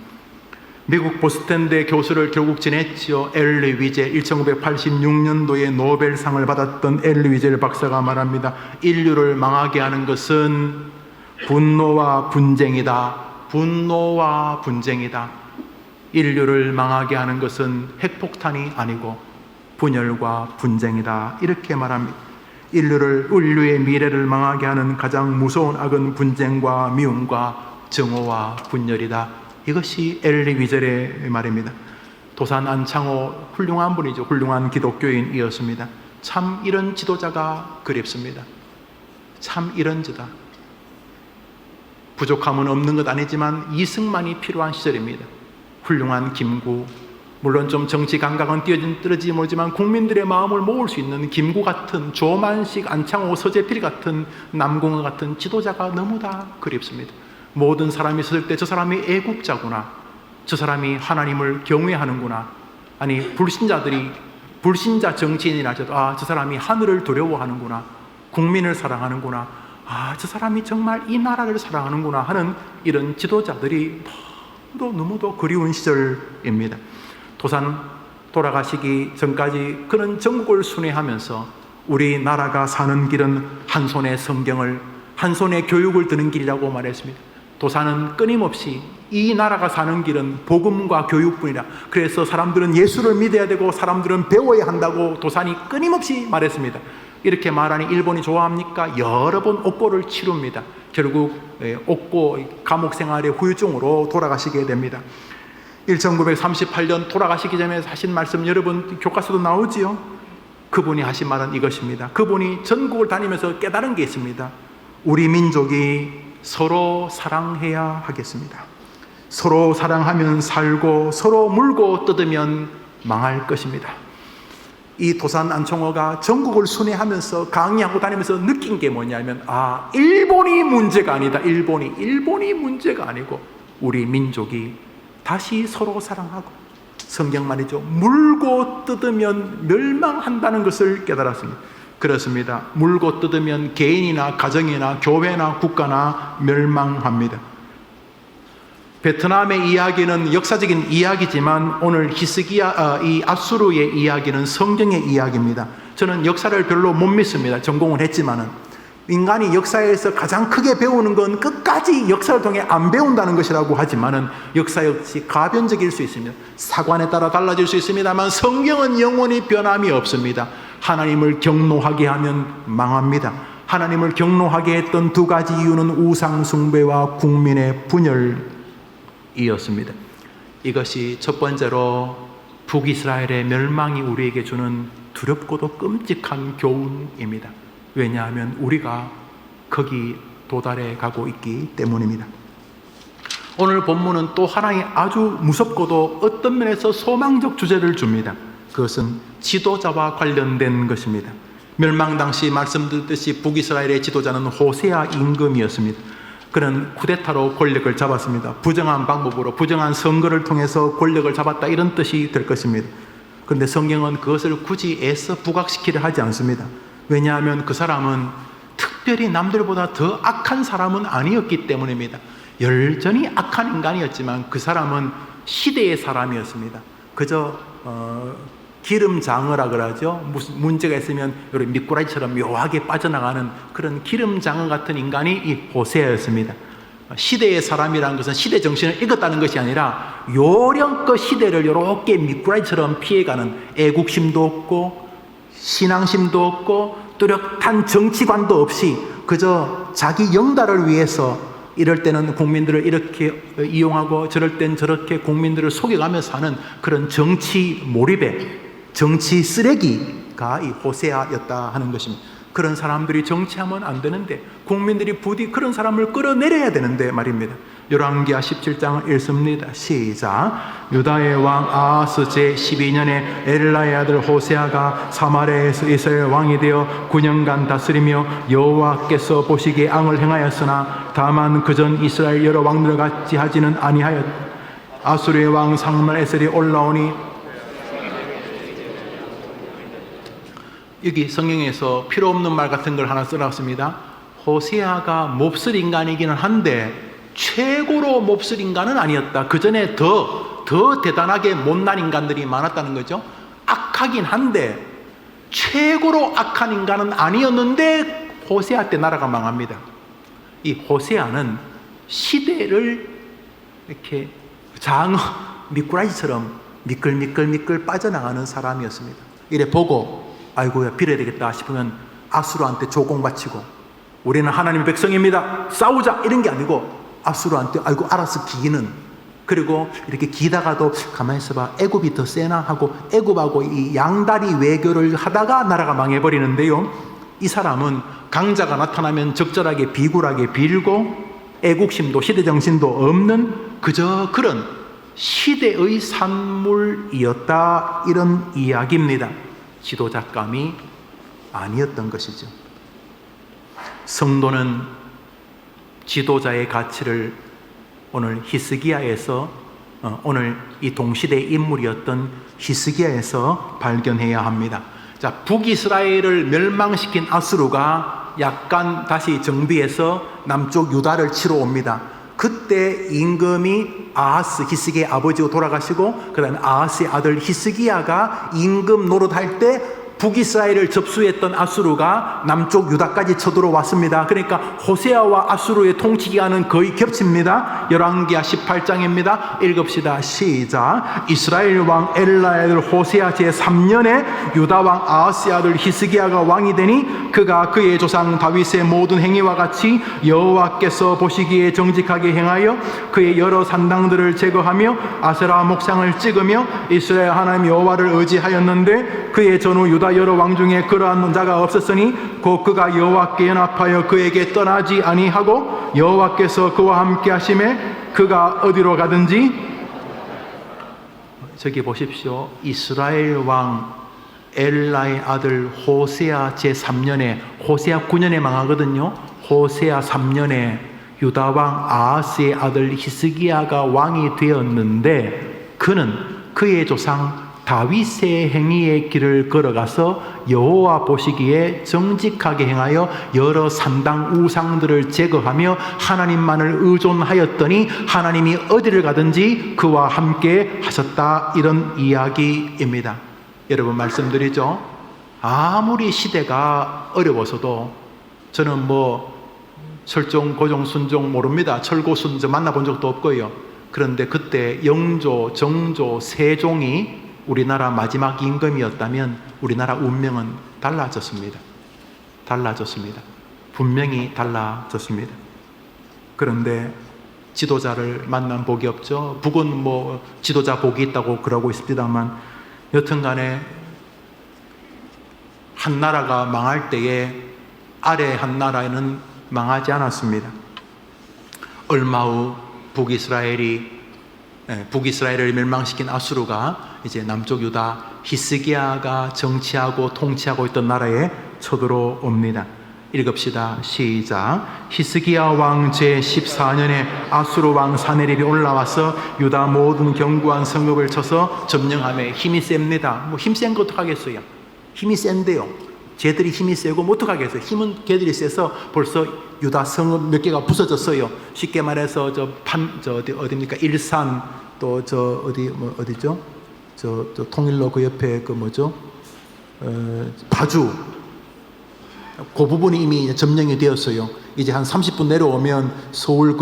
미국 보스턴대 교수를 결국 지냈지요. 엘리 위젤, 1986년도에 노벨상을 받았던 엘리 위젤 박사가 말합니다. 인류를 망하게 하는 것은 분노와 분쟁이다. 분노와 분쟁이다. 인류를 망하게 하는 것은 핵폭탄이 아니고 분열과 분쟁이다. 이렇게 말합니다. 인류의 미래를 망하게 하는 가장 무서운 악은 분쟁과 미움과 정오와 분열이다. 이것이 엘리 위젤의 말입니다. 도산 안창호 훌륭한 분이죠. 훌륭한 기독교인이었습니다. 참 이런 지도자가 그립습니다. 참 이런 지다. 부족함은 없는 것 아니지만 이승만이 필요한 시절입니다. 훌륭한 김구, 물론 좀 정치 감각은 떨어지지 모르지만 국민들의 마음을 모을 수 있는 김구 같은, 조만식, 안창호, 서재필 같은, 남궁호 같은 지도자가 너무나 그립습니다. 모든 사람이 있을 때 저 사람이 애국자구나, 저 사람이 하나님을 경외하는구나, 아니 불신자 정치인이라 해도 저 사람이 하늘을 두려워하는구나, 국민을 사랑하는구나, 저 사람이 정말 이 나라를 사랑하는구나 하는 이런 지도자들이 너무도 그리운 시절입니다. 도산 돌아가시기 전까지 그런 전국을 순회하면서 우리나라가 사는 길은 한 손에 성경을, 한 손에 교육을 드는 길이라고 말했습니다. 도산은 끊임없이 이 나라가 사는 길은 복음과 교육뿐이라, 그래서 사람들은 예수를 믿어야 되고 사람들은 배워야 한다고 도산이 끊임없이 말했습니다. 이렇게 말하니 일본이 좋아합니까? 여러 번 옥고를 치릅니다. 결국 옥고 감옥 생활의 후유증으로 돌아가시게 됩니다. 1938년 돌아가시기 전에 하신 말씀 여러분 교과서도 나오지요. 그분이 하신 말은 이것입니다. 그분이 전국을 다니면서 깨달은 게 있습니다. 우리 민족이 서로 사랑해야 하겠습니다. 서로 사랑하면 살고 서로 물고 뜯으면 망할 것입니다. 이 도산 안창호가 전국을 순회하면서 강의하고 다니면서 느낀 게 뭐냐면 일본이 문제가 아니다. 일본이 문제가 아니고 우리 민족이 다시 서로 사랑하고, 성경 말이죠, 물고 뜯으면 멸망한다는 것을 깨달았습니다. 그렇습니다. 물고 뜯으면 개인이나 가정이나 교회나 국가나 멸망합니다. 베트남의 이야기는 역사적인 이야기지만 오늘 히스기야, 이 아수르의 이야기는 성경의 이야기입니다. 저는 역사를 별로 못 믿습니다. 전공을 했지만은 인간이 역사에서 가장 크게 배우는 건 끝까지 역사를 통해 안 배운다는 것이라고 하지만은 역사 역시 가변적일 수 있습니다. 사관에 따라 달라질 수 있습니다만 성경은 영원히 변함이 없습니다. 하나님을 경노하게 하면 망합니다. 하나님을 경노하게 했던 두 가지 이유는 우상 숭배와 국민의 분열이었습니다. 이것이 첫 번째로 북이스라엘의 멸망이 우리에게 주는 두렵고도 끔찍한 교훈입니다. 왜냐하면 우리가 거기 도달해 가고 있기 때문입니다. 오늘 본문은 또 하나의 아주 무섭고도 어떤 면에서 소망적 주제를 줍니다. 그것은 지도자와 관련된 것입니다. 멸망 당시 말씀드렸듯이 북이스라엘의 지도자는 호세아 임금이었습니다. 그는 쿠데타로 권력을 잡았습니다. 부정한 방법으로, 부정한 선거를 통해서 권력을 잡았다, 이런 뜻이 될 것입니다. 그런데 성경은 그것을 굳이 애써 부각시키려 하지 않습니다. 왜냐하면 그 사람은 특별히 남들보다 더 악한 사람은 아니었기 때문입니다. 여전히 악한 인간이었지만 그 사람은 시대의 사람이었습니다. 그저 기름장어라 그러죠. 무슨 문제가 있으면 여기 미꾸라지처럼 묘하게 빠져나가는 그런 기름장어 같은 인간이 이 호세아였습니다. 시대의 사람이라는 것은 시대 정신을 읽었다는 것이 아니라 요령껏 시대를 이렇게 미꾸라지처럼 피해가는, 애국심도 없고 신앙심도 없고 뚜렷한 정치관도 없이 그저 자기 영달을 위해서 이럴 때는 국민들을 이렇게 이용하고 저럴 땐 저렇게 국민들을 속여가면서 사는 그런 정치 몰입에, 정치 쓰레기가 이 호세아였다 하는 것입니다. 그런 사람들이 정치하면 안 되는데, 국민들이 부디 그런 사람을 끌어내려야 되는데 말입니다. 열왕기하 17장 읽습니다. 시작. 유다의 왕 아하스 제12년에 엘라의 아들 호세아가 사마리아에서 이스라엘 왕이 되어 9년간 다스리며 여호와께서 보시기에 앙을 행하였으나 다만 그전 이스라엘 여러 왕들 같이 하지는 아니하였다. 아수르의 왕 상말에셀이 올라오니, 여기 성경에서 필요 없는 말 같은 걸 하나 써놨습니다. 호세아가 몹쓸 인간이기는 한데 최고로 몹쓸 인간은 아니었다. 그 전에 더 대단하게 못난 인간들이 많았다는 거죠. 악하긴 한데 최고로 악한 인간은 아니었는데 호세아 때 나라가 망합니다. 이 호세아는 시대를 이렇게 장어 미꾸라지처럼 미끌미끌 빠져나가는 사람이었습니다. 이래 보고 아이고야 빌어야 되겠다 싶으면 아수르한테 조공 바치고, 우리는 하나님의 백성입니다, 싸우자, 이런 게 아니고 아수르한테 아이고 알아서 기는, 그리고 이렇게 기다가도 가만히 있어봐, 애굽이 더 세나 하고 애굽하고 이 양다리 외교를 하다가 나라가 망해버리는데요. 이 사람은 강자가 나타나면 적절하게 비굴하게 빌고 애국심도 시대정신도 없는 그저 그런 시대의 산물이었다, 이런 이야기입니다. 지도자감이 아니었던 것이죠. 성도는 지도자의 가치를 오늘 히스기야에서, 오늘 이 동시대의 인물이었던 히스기야에서 발견해야 합니다. 자, 북이스라엘을 멸망시킨 아수르가 약간 다시 정비해서 남쪽 유다를 치러 옵니다. 그때 임금이 아하스, 히스기야의 아버지가 돌아가시고 그 다음에 아하스의 아들 히스기야가 임금 노릇할 때 북이스라엘을 접수했던 아수르가 남쪽 유다까지 쳐들어왔습니다. 그러니까 호세아와 아수르의 통치 기간은 거의 겹칩니다. 열왕기하 18장입니다. 읽읍시다. 시작. 이스라엘 왕 엘라의 아들 호세아 제3년에 유다 왕 아하스의 아들 히스기야가 왕이 되니 그가 그의 조상 다윗의 모든 행위와 같이 여호와께서 보시기에 정직하게 행하여 그의 여러 산당들을 제거하며 아세라 목상을 찍으며 이스라엘 하나님 여호와를 의지하였는데 그의 전후 유다 여러 왕 중에 그러한 자가 없었으니 곧 그가 여호와께 연합하여 그에게 떠나지 아니하고 여호와께서 그와 함께 하심에 그가 어디로 가든지. 저기 보십시오. 이스라엘 왕 엘라의 아들 호세아 제3년에, 호세아 9년에 망하거든요. 호세아 3년에 유다 왕 아하스의 아들 히스기야가 왕이 되었는데 그는 그의 조상 다윗의 행위의 길을 걸어가서 여호와 보시기에 정직하게 행하여 여러 산당 우상들을 제거하며 하나님만을 의존하였더니 하나님이 어디를 가든지 그와 함께 하셨다, 이런 이야기입니다. 여러분 말씀드리죠. 아무리 시대가 어려워서도 저는 철종, 고종, 순종 모릅니다. 철고순 저 만나본 적도 없고요. 그런데 그때 영조, 정조, 세종이 우리나라 마지막 임금이었다면 우리나라 운명은 달라졌습니다. 달라졌습니다. 분명히 달라졌습니다. 그런데 지도자를 만난 복이 없죠. 북은 지도자 복이 있다고 그러고 있습니다만 여튼 간에 한 나라가 망할 때에 아래 한 나라에는 망하지 않았습니다. 얼마 후 북이스라엘을 멸망시킨 아수르가 이제 남쪽 유다 히스기야가 정치하고 통치하고 있던 나라에 쳐들어옵니다. 읽읍시다. 시작. 히스기야 왕 제14년에 아수르 왕 사네립이 올라와서 유다 모든 견고한 성읍을 쳐서 점령하며 힘이 셉니다. 뭐 힘 센 거 어떡하겠어요? 힘이 센데요. 쟤들이 힘이 세고 뭐 어떡하겠어요? 힘은 걔들이 세서 벌써 유다 성읍 몇 개가 부서졌어요. 쉽게 말해서 어디입니까? 일산 또 어디죠? 저 통일로 그 옆에 그 뭐죠? 파주. 그 부분이 이미 점령이 되었어요. 이제 한 30분 내려오면 서울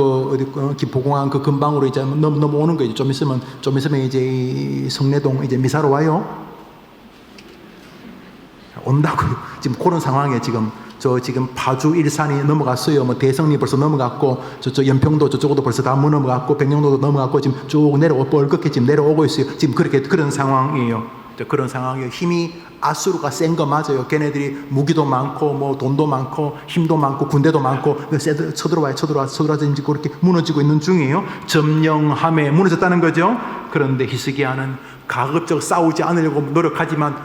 김포공항 그 근방으로 이제 넘어오는 거예요. 좀 있으면 이제 이 성내동 이제 미사로 와요. 온다고요. 지금 그런 상황에 지금 파주 일산이 넘어갔어요. 뭐 대성리 벌써 넘어갔고 저쪽 연평도 저쪽도 벌써 다 넘어갔고 백령도도 넘어갔고 지금 쭉 뻘겋게 지금 내려오고 있어요. 지금 그런 상황이에요. 그런 상황이에요. 힘이 아수르가 센 거 맞아요. 걔네들이 무기도 많고 뭐 돈도 많고 힘도 많고 군대도 많고 쳐들어와서 이제 그렇게 무너지고 있는 중이에요. 점령함에 무너졌다는 거죠. 그런데 히스기야는 가급적 싸우지 않으려고 노력하지만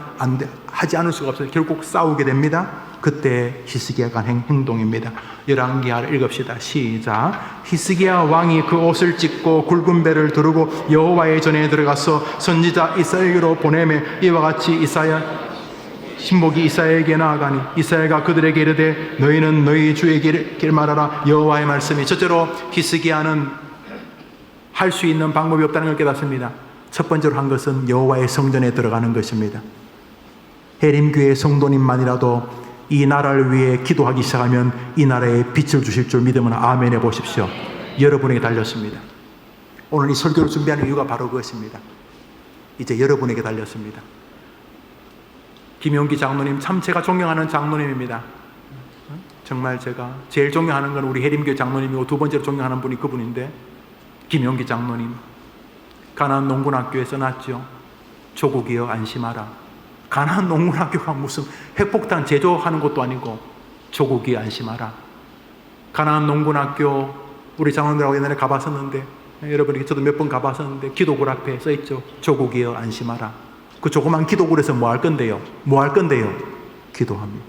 하지 않을 수가 없어요. 결국 싸우게 됩니다. 그때 히스기야가 한 행동입니다. 열왕기하를 읽읍시다. 시작. 히스기야 왕이 그 옷을 찢고 굵은 배를 두르고 여호와의 전에 들어가서 선지자 이사야에게로 보내매 이와 같이 신복이 이사야에게 나아가니 이사야가 그들에게 이르되 너희는 너희 주에게 말하라. 여호와의 말씀이. 첫째로 히스기야는 할 수 있는 방법이 없다는 걸 깨닫습니다. 첫 번째로 한 것은 여호와의 성전에 들어가는 것입니다. 해림교회 성도님만이라도 이 나라를 위해 기도하기 시작하면 이 나라에 빛을 주실 줄 믿으면 아멘 해보십시오. 여러분에게 달렸습니다. 오늘 이 설교를 준비하는 이유가 바로 그것입니다. 이제 여러분에게 달렸습니다. 김용기 장로님, 참 제가 존경하는 장로님입니다. 정말 제가 제일 존경하는 건 우리 해림교회 장로님이고 두 번째로 존경하는 분이 그분인데, 김용기 장로님, 가나안 농군학교에 써놨죠. 조국이여 안심하라. 가나안 농군학교가 무슨 핵폭탄 제조하는 것도 아니고 조국이여 안심하라. 가나안 농군학교 우리 장로들하고 옛날에 가봤었는데, 여러분이 저도 몇 번 가봤었는데 기도굴 앞에 써있죠. 조국이여 안심하라. 그 조그만 기도굴에서 뭐 할 건데요? 기도합니다.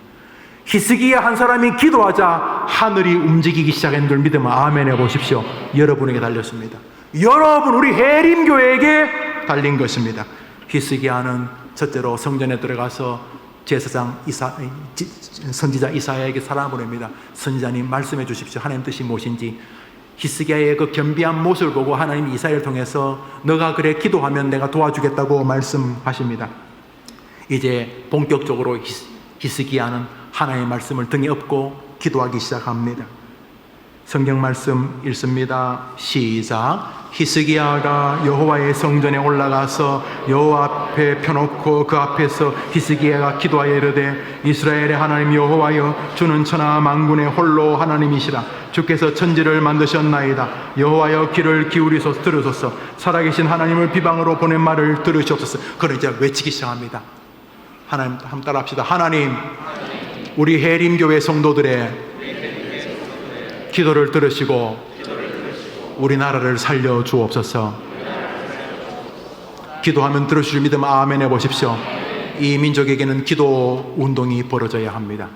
히스기야 한 사람이 기도하자 하늘이 움직이기 시작한 줄 믿으면 아멘 해보십시오. 여러분에게 달렸습니다. 여러분, 우리 해림교회에게 달린 것입니다. 히스기야는 첫째로 성전에 들어가서 제사장 선지자 이사야에게 사람을 보냅니다. 선지자님 말씀해 주십시오. 하나님 뜻이 무엇인지. 히스기야의 그 겸비한 모습을 보고 하나님이 이사야를 통해서 너가 그래 기도하면 내가 도와주겠다고 말씀하십니다. 이제 본격적으로 히스기야는 하나님의 말씀을 등에 업고 기도하기 시작합니다. 성경 말씀 읽습니다. 시작. 히스기야가 여호와의 성전에 올라가서 여호와 앞에 펴놓고 그 앞에서 히스기야가 기도하여 이르되 이스라엘의 하나님 여호와여 주는 천하 만군의 홀로 하나님이시라. 주께서 천지를 만드셨나이다. 여호와여 귀를 기울이소서 들으소서. 살아계신 하나님을 비방으로 보낸 말을 들으시옵소서. 그걸 이제 외치기 시작합니다. 하나님 한번 따라합시다. 하나님, 우리 해림교회 성도들의 기도를 들으시고 우리나라를 살려 주옵소서. 기도하면 들으실 믿음 아멘 해보십시오. 이 민족에게는 기도 운동이 벌어져야 합니다.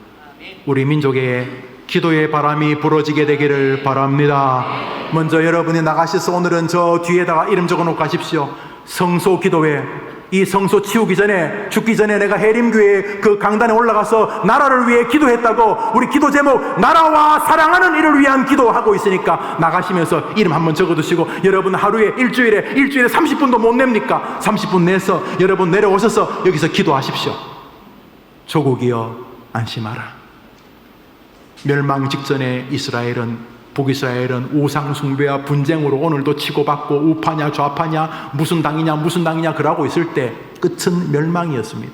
우리 민족에 기도의 바람이 불어지게 되기를 바랍니다. 먼저 여러분이 나가셔서 오늘은 저 뒤에다가 이름 적어놓고 가십시오. 성소 기도회. 이 성소 치우기 전에, 죽기 전에 내가 해림교회 그 강단에 올라가서 나라를 위해 기도했다고, 우리 기도 제목 나라와 사랑하는 이를 위한 기도하고 있으니까 나가시면서 이름 한번 적어두시고, 여러분 하루에 일주일에 30분도 못 냅니까? 30분 내서 여러분 내려오셔서 여기서 기도하십시오. 조국이여 안심하라. 멸망 직전에 북이스라엘은 우상 숭배와 분쟁으로 오늘도 치고받고 우파냐 좌파냐 무슨 당이냐 그러고 있을 때 끝은 멸망이었습니다.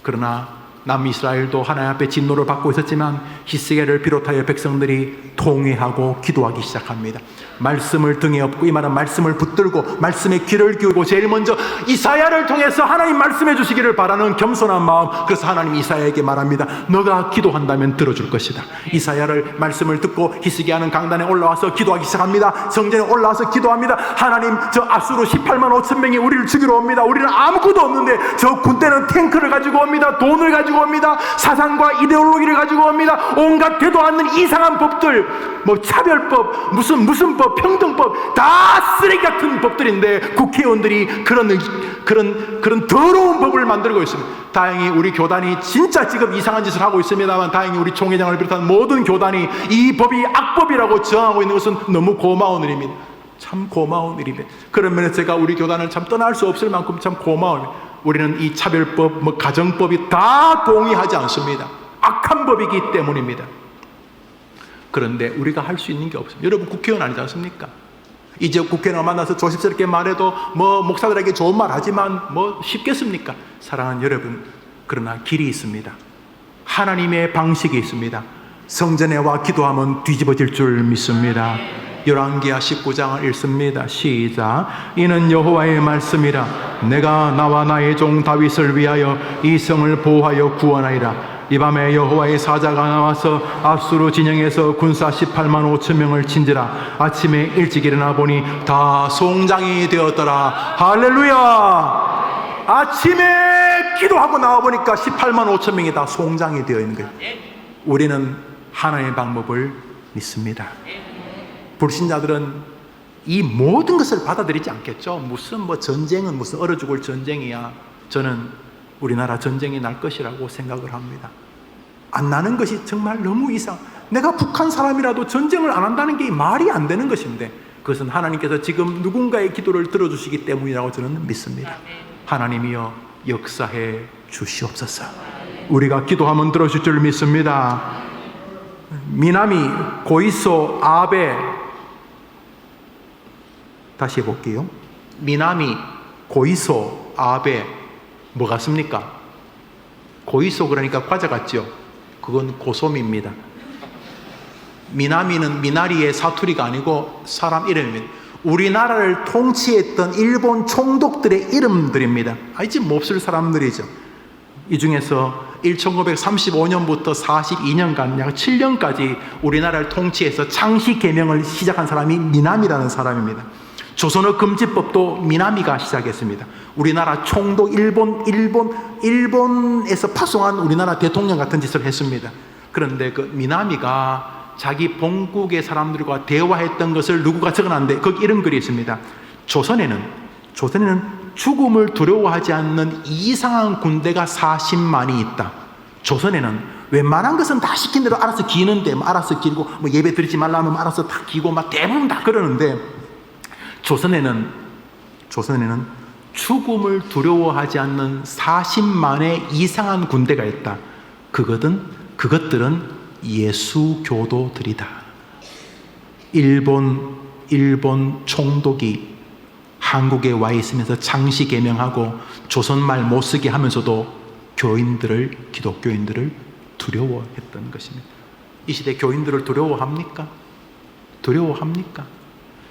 그러나 남이스라엘도 하나님 앞에 진노를 받고 있었지만 히스기야를 비롯하여 백성들이 통회하고 기도하기 시작합니다. 말씀을 등에 업고, 이 말은 말씀을 붙들고 말씀에 귀를 기울고 제일 먼저 이사야를 통해서 하나님 말씀해 주시기를 바라는 겸손한 마음. 그래서 하나님 이사야에게 말합니다. 너가 기도한다면 들어줄 것이다. 이사야를 말씀을 듣고 히스기야는 강단에 올라와서 기도하기 시작합니다. 성전에 올라와서 기도합니다. 하나님, 저 아수르 18만 5천 명이 우리를 죽이러 옵니다. 우리는 아무것도 없는데 저 군대는 탱크를 가지고 옵니다. 돈을 가지고 옵니다. 사상과 이데올로기를 가지고 옵니다. 온갖 되도 않는 이상한 법들, 뭐 차별법, 무슨 법, 평등법, 다 쓰레기 같은 법들인데 국회의원들이 그런 더러운 법을 만들고 있습니다. 다행히 우리 교단이 진짜 지금 이상한 짓을 하고 있습니다만, 다행히 우리 총회장을 비롯한 모든 교단이 이 법이 악법이라고 저항하고 있는 것은 너무 고마운 일입니다. 참 고마운 일입니다. 그런 면에서 제가 우리 교단을 참 떠날 수 없을 만큼 참 고마워요. 우리는 이 차별법, 뭐 가정법이 다 동의하지 않습니다. 악한 법이기 때문입니다. 그런데 우리가 할 수 있는 게 없습니다. 여러분 국회의원 아니지 않습니까? 이제 국회의원 만나서 조심스럽게 말해도 뭐 목사들에게 좋은 말 하지만 뭐 쉽겠습니까? 사랑하는 여러분, 그러나 길이 있습니다. 하나님의 방식이 있습니다. 성전에 와 기도하면 뒤집어질 줄 믿습니다. 열왕기하 19장을 읽습니다. 시작. 이는 여호와의 말씀이라. 내가 나와 나의 종 다윗을 위하여 이 성을 보호하여 구원하리라. 이 밤에 여호와의 사자가 나와서 아수르 진영에서 군사 18만 5천 명을 친지라. 아침에 일찍 일어나 보니 다 송장이 되었더라. 할렐루야. 아침에 기도하고 나와 보니까 18만 5천 명이 다 송장이 되어 있는 거예요. 우리는 하나님의 방법을 믿습니다. 불신자들은 이 모든 것을 받아들이지 않겠죠. 무슨 뭐 전쟁은 무슨 얼어 죽을 전쟁이야. 저는 우리나라 전쟁이 날 것이라고 생각을 합니다. 안 나는 것이 정말 너무 이상. 내가 북한 사람이라도 전쟁을 안 한다는 게 말이 안 되는 것인데, 그것은 하나님께서 지금 누군가의 기도를 들어주시기 때문이라고 저는 믿습니다. 하나님이여 역사해 주시옵소서. 우리가 기도하면 들어줄 줄 믿습니다. 미나미, 고이소, 아베, 다시 해볼게요. 미나미, 고이소, 아베, 뭐 같습니까? 고이소 그러니까 과자 같죠? 그건 고소미입니다. 미나미는 미나리의 사투리가 아니고 사람 이름입니다. 우리나라를 통치했던 일본 총독들의 이름들입니다. 알지 몹쓸 사람들이죠. 이 중에서 1935년부터 42년간 약 7년까지 우리나라를 통치해서 창시 개명을 시작한 사람이 미나미라는 사람입니다. 조선어 금지법도 미나미가 시작했습니다. 우리나라 총독 일본에서 파송한 우리나라 대통령 같은 짓을 했습니다. 그런데 그 미나미가 자기 본국의 사람들과 대화했던 것을 누구가 적어놨는데 거기 이런 글이 있습니다. 조선에는 죽음을 두려워하지 않는 이상한 군대가 40만이 있다. 조선에는 웬만한 것은 다 시킨 대로 알아서 기는데 알아서 기고 예배 드리지 말라면 알아서 다 기고 대부분 다 그러는데, 조선에는 죽음을 두려워하지 않는 40만의 이상한 군대가 있다. 그것들은 예수교도들이다. 일본 총독이 한국에 와 있으면서 창시 개명하고 조선말 못 쓰게 하면서도 기독교인들을 두려워했던 것입니다. 이 시대 교인들을 두려워합니까? 두려워합니까?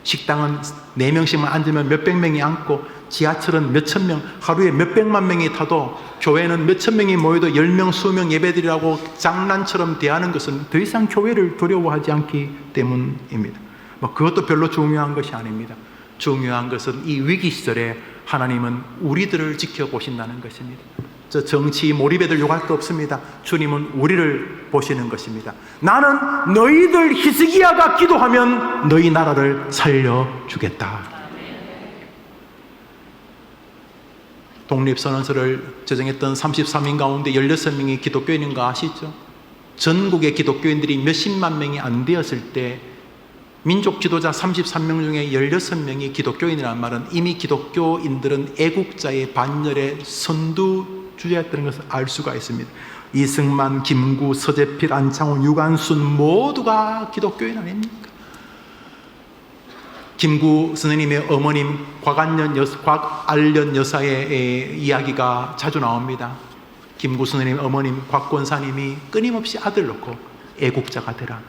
식당은 4명씩만 앉으면 몇백 명이 앉고, 지하철은 몇천 명, 하루에 몇백만 명이 타도 교회는 몇천 명이 모여도 10명, 20명 예배드리라고 장난처럼 대하는 것은 더 이상 교회를 두려워하지 않기 때문입니다. 그것도 별로 중요한 것이 아닙니다. 중요한 것은 이 위기 시절에 하나님은 우리들을 지켜보신다는 것입니다. 저 정치 몰입애들 욕할 거 없습니다. 주님은 우리를 보시는 것입니다. 나는 너희들 히스기야가 기도하면 너희 나라를 살려주겠다. 독립선언서를 제정했던 33인 가운데 16명이 기독교인인 거 아시죠? 전국의 기독교인들이 몇십만 명이 안 되었을 때 민족 지도자 33명 중에 16명이 기독교인이라는 말은 이미 기독교인들은 애국자의 반열에 선두주자였다는 것을 알 수가 있습니다. 이승만, 김구, 서재필, 안창훈, 유관순 모두가 기독교인 아닙니까? 김구 선생님의 어머님 곽알련 여사의 이야기가 자주 나옵니다. 김구 선생님 어머님 곽권사님이 끊임없이 아들 놓고 애국자가 되라,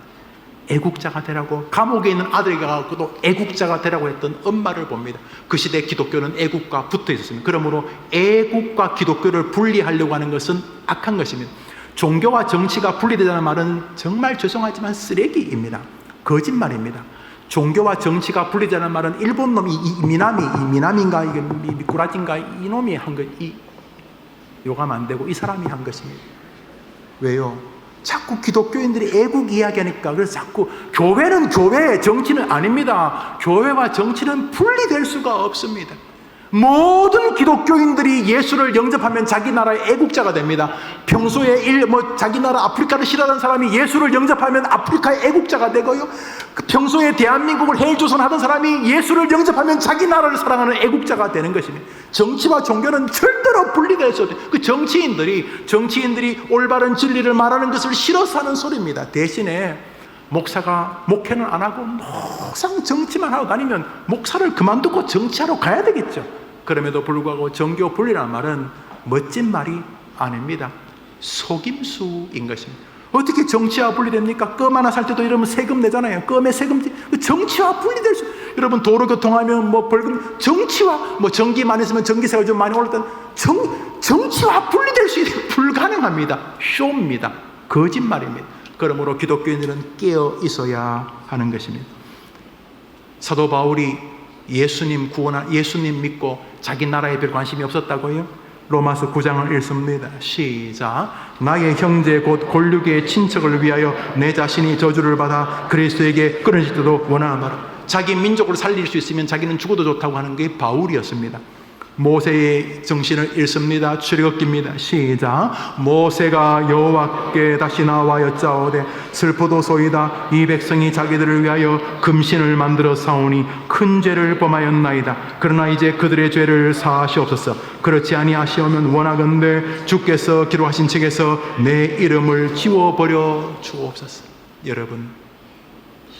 애국자가 되라고, 감옥에 있는 아들에게 가서 또 애국자가 되라고 했던 엄마를 봅니다. 그 시대 기독교는 애국과 붙어 있었습니다. 그러므로 애국과 기독교를 분리하려고 하는 것은 악한 것입니다. 종교와 정치가 분리되자는 말은 정말 죄송하지만 쓰레기입니다. 거짓말입니다. 종교와 정치가 분리되자는 말은 일본 놈이 미나미인가 이게 미꾸라지인가 이놈이 한 것, 요가면 안 되고 이 사람이 한 것입니다. 왜요? 자꾸 기독교인들이 애국 이야기하니까, 그래서 자꾸 교회는 교회, 정치는 아닙니다. 교회와 정치는 분리될 수가 없습니다. 모든 기독교인들이 예수를 영접하면 자기 나라의 애국자가 됩니다. 평소에 자기 나라 아프리카를 싫어하는 사람이 예수를 영접하면 아프리카의 애국자가 되고요. 평소에 대한민국을 헬조선 하던 사람이 예수를 영접하면 자기 나라를 사랑하는 애국자가 되는 것입니다. 정치와 종교는 절대로 분리될 수 없어요. 그 정치인들이 올바른 진리를 말하는 것을 싫어서 하는 소리입니다. 대신에 목사가 목회는 안 하고 항상 정치만 하고 다니면 목사를 그만두고 정치하러 가야 되겠죠. 그럼에도 불구하고 정교 분리라는 말은 멋진 말이 아닙니다. 속임수인 것입니다. 어떻게 정치와 분리됩니까? 껌 하나 살 때도 이러면 세금 내잖아요. 껌에 세금, 정치와 분리될 수. 여러분 도로교통하면 벌금, 정치와 전기 많이 쓰면 전기세가 좀 많이 올랐던 정치와 분리될 수 있는 불가능합니다. 쇼입니다. 거짓말입니다. 그러므로 기독교인들은 깨어 있어야 하는 것입니다. 사도 바울이 예수님 믿고 자기 나라에 별 관심이 없었다고요? 로마서 9장을 읽습니다. 시작. 나의 형제 곧 골육의 친척을 위하여 내 자신이 저주를 받아 그리스도에게 끊어지도록 원하는 바라. 자기 민족을 살릴 수 있으면 자기는 죽어도 좋다고 하는 게 바울이었습니다. 모세의 정신을 읽습니다. 출애굽기입니다. 시작. 모세가 여호와께 다시 나와 여짜오되 슬프도소이다. 이 백성이 자기들을 위하여 금신을 만들어 사오니 큰 죄를 범하였나이다. 그러나 이제 그들의 죄를 사하시옵소서. 그렇지 아니하시오면 원하건대 주께서 기록하신 책에서 내 이름을 지워버려 주옵소서. 여러분,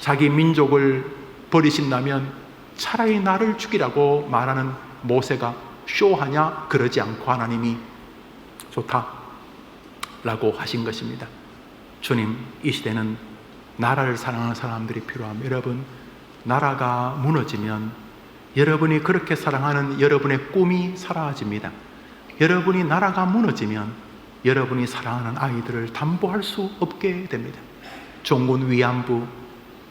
자기 민족을 버리신다면 차라리 나를 죽이라고 말하는 모세가 쇼하냐? 그러지 않고 하나님이 좋다라고 하신 것입니다. 주님, 이 시대는 나라를 사랑하는 사람들이 필요합니다. 여러분, 나라가 무너지면 여러분이 그렇게 사랑하는 여러분의 꿈이 사라집니다. 여러분이 나라가 무너지면 여러분이 사랑하는 아이들을 담보할 수 없게 됩니다. 종군 위안부,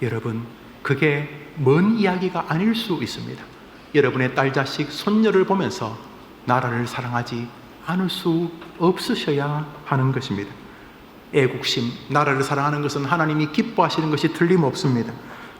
여러분, 그게 먼 이야기가 아닐 수 있습니다. 여러분의 딸, 자식, 손녀를 보면서 나라를 사랑하지 않을 수 없으셔야 하는 것입니다. 애국심, 나라를 사랑하는 것은 하나님이 기뻐하시는 것이 틀림없습니다.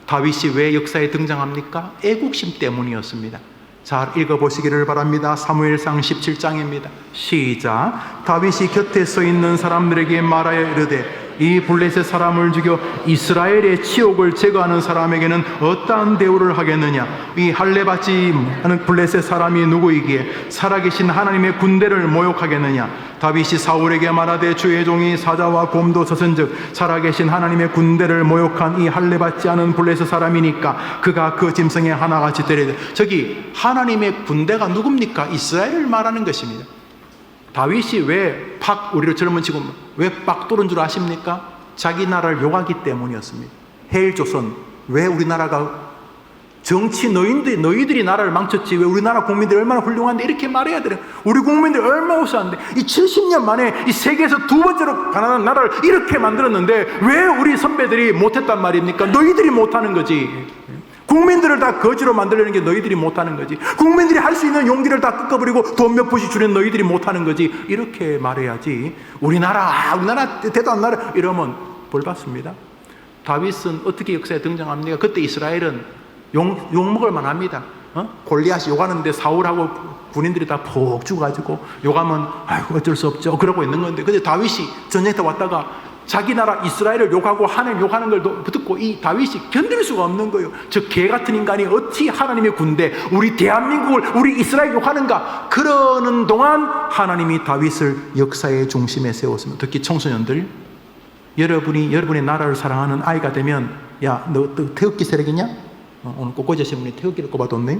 다윗이 왜 역사에 등장합니까? 애국심 때문이었습니다. 잘 읽어보시기를 바랍니다. 사무엘상 17장입니다. 시작. 다윗이 곁에 서 있는 사람들에게 말하여 이르되 이 블레셋 사람을 죽여 이스라엘의 치욕을 제거하는 사람에게는 어떠한 대우를 하겠느냐? 이 할례받지 하는 블레셋 사람이 누구이기에 살아계신 하나님의 군대를 모욕하겠느냐? 다윗이 사울에게 말하되 주의 종이 사자와 곰도 쳤은즉 살아계신 하나님의 군대를 모욕한 이 할례받지 않은 블레셋 사람이니까 그가 그 짐승의 하나같이 되리되. 저기 하나님의 군대가 누굽니까? 이스라엘을 말하는 것입니다. 다윗이 왜 우리를 젊은 지금 왜 빡도른 줄 아십니까? 자기 나라를 욕하기 때문이었습니다. 헬조선, 왜 우리나라가 정치 너희들이 나라를 망쳤지 왜 우리나라 국민들이 얼마나 훌륭한데 이렇게 말해야 되나? 우리 국민들이 얼마나 우수한데 이 70년 만에 이 세계에서 두 번째로 가난한 나라를 이렇게 만들었는데 왜 우리 선배들이 못했단 말입니까? 너희들이 못하는 거지. 국민들을 다 거지로 만들려는 게 너희들이 못하는 거지. 국민들이 할 수 있는 용기를 다 꺾어버리고 돈 몇 푼씩 주는 너희들이 못하는 거지. 이렇게 말해야지. 우리나라 대도 안 나라 이러면 벌 받습니다. 다윗은 어떻게 역사에 등장합니까? 그때 이스라엘은 욕먹을 만합니다. 골리앗이 욕하는데 사울하고 군인들이 다 폭 죽어가지고 욕하면 아이고 어쩔 수 없죠. 그러고 있는 건데, 근데 다윗이 전쟁에 왔다가 자기 나라 이스라엘을 욕하고 하나님 욕하는 걸 듣고 이 다윗이 견딜 수가 없는 거예요. 저 개 같은 인간이 어찌 하나님의 군대, 우리 대한민국을, 우리 이스라엘 욕하는가? 그러는 동안 하나님이 다윗을 역사의 중심에 세웠습니다. 특히 청소년들, 여러분의 나라를 사랑하는 아이가 되면, 야, 너 태극기 세력이냐? 오늘 꽃꽂이 하신 분이 태극기를 꼽아뒀네.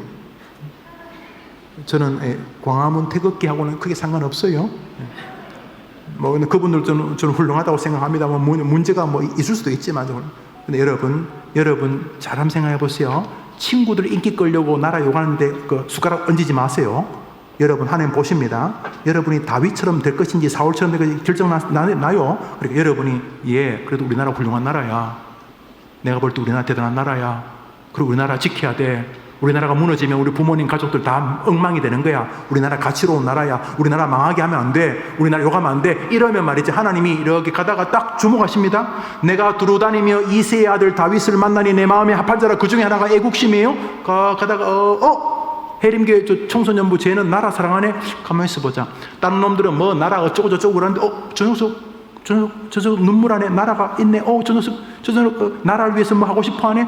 저는 광화문 태극기하고는 크게 상관없어요. 그분들 저는 훌륭하다고 생각합니다만 문제가 있을 수도 있지만 근데 여러분 잘 한번 생각해 보세요. 친구들 인기 끌려고 나라 욕하는데 그 숟가락 얹지 마세요. 여러분 하나님 보십니다. 여러분이 다윗처럼 될 것인지 사울처럼 될 것인지 결정 나요. 그러니까 여러분이 그래도 우리나라 훌륭한 나라야. 내가 볼 때 우리나라 대단한 나라야. 그리고 우리나라 지켜야 돼. 우리나라가 무너지면 우리 부모님 가족들 다 엉망이 되는 거야. 우리나라 가치로운 나라야. 우리나라 망하게 하면 안 돼. 우리나라 욕하면 안 돼. 이러면 말이지 하나님이 이렇게 가다가 딱 주목하십니다. 내가 두루다니며 이새의 아들 다윗을 만나니 내 마음에 합한 자라 그 중에 하나가 애국심이에요. 가다가 해림교회 저 청소년부 쟤는 나라 사랑하네. 가만히 있어보자. 다른 놈들은 뭐 나라 어쩌고 저쩌고 그러는데 저 녀석 눈물 안에 나라가 있네. 저 녀석 나라를 위해서 뭐 하고 싶어 하네.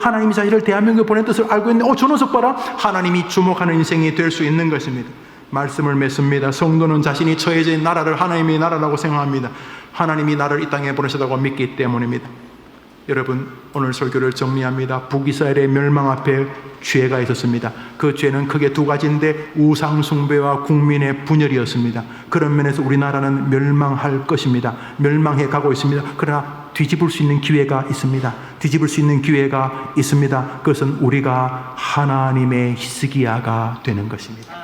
하나님이 자기를 대한민국에 보낸 뜻을 알고 있네. 저 녀석 봐라. 하나님이 주목하는 인생이 될 수 있는 것입니다. 말씀을 맺습니다. 성도는 자신이 처해져 있는 나라를 하나님의 나라라고 생각합니다. 하나님이 나를 이 땅에 보내셨다고 믿기 때문입니다. 여러분, 오늘 설교를 정리합니다. 북이스라엘의 멸망 앞에 죄가 있었습니다. 그 죄는 크게 두 가지인데 우상 숭배와 국민의 분열이었습니다. 그런 면에서 우리나라는 멸망할 것입니다. 멸망해 가고 있습니다. 그러나 뒤집을 수 있는 기회가 있습니다. 뒤집을 수 있는 기회가 있습니다. 그것은 우리가 하나님의 히스기야가 되는 것입니다.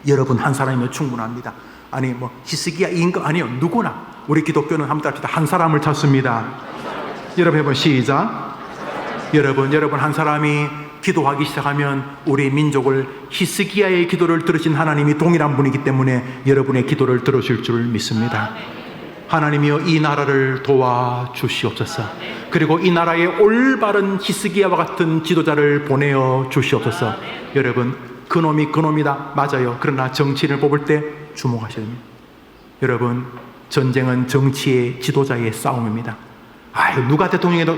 여러분 한 사람이면 충분합니다. 아니 뭐 히스기야인 거 아니요. 누구나. 우리 기독교는 한번 합시다. 한 사람을 찾습니다. 여러분 해본 시작. 여러분 한 사람이 기도하기 시작하면 우리 민족을 히스기야의 기도를 들으신 하나님이 동일한 분이기 때문에 여러분의 기도를 들으실 줄 믿습니다. 하나님이여 이 나라를 도와주시옵소서. 그리고 이 나라에 올바른 히스기야와 같은 지도자를 보내어 주시옵소서. 여러분 그놈이다 맞아요. 그러나 정치인을 뽑을 때 주목하셔야 됩니다. 여러분 전쟁은 정치의 지도자의 싸움입니다. 누가 대통령에도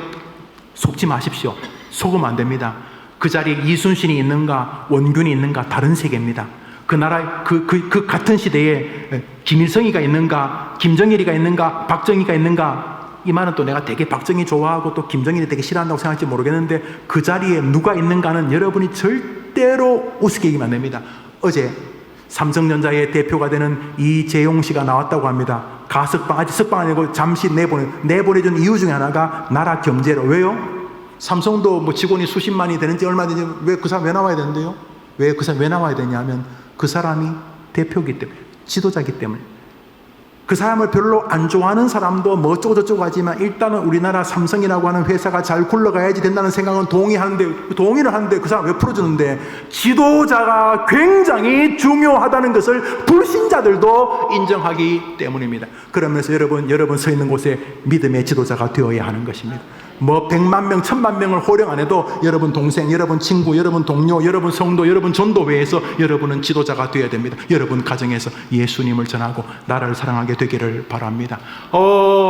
속지 마십시오. 속으면 안 됩니다. 그 자리에 이순신이 있는가 원균이 있는가 다른 세계입니다. 그 나라 그 같은 시대에 김일성이가 있는가 김정일이가 있는가 박정희가 있는가. 이 말은 또 내가 되게 박정희 좋아하고 또 김정일이 되게 싫어한다고 생각할지 모르겠는데 그 자리에 누가 있는가는 여러분이 절대로 우습게 얘기하면 안 됩니다. 어제 삼성전자의 대표가 되는 이재용 씨가 나왔다고 합니다. 가석방, 아직 석방 아니고 잠시 내보내준 이유 중에 하나가 나라 경제로. 왜요? 삼성도 뭐 직원이 수십만이 되는지 얼마 되는지 왜 그 사람 왜 나와야 되는데요? 왜 그 사람 왜 나와야 되냐면 그 사람이 대표이기 때문에, 지도자이기 때문에. 그 사람을 별로 안 좋아하는 사람도 뭐 어쩌고저쩌고 하지만 일단은 우리나라 삼성이라고 하는 회사가 잘 굴러가야지 된다는 생각은 동의를 하는데 그 사람 왜 풀어주는데 지도자가 굉장히 중요하다는 것을 불신자들도 인정하기 때문입니다. 그러면서 여러분 서 있는 곳에 믿음의 지도자가 되어야 하는 것입니다. 뭐 100만 명, 1000만 명을 호령 안 해도 여러분 동생, 여러분 친구, 여러분 동료, 여러분 성도, 여러분 전도회에서 여러분은 지도자가 되어야 됩니다. 여러분 가정에서 예수님을 전하고 나라를 사랑하게 되기를 바랍니다.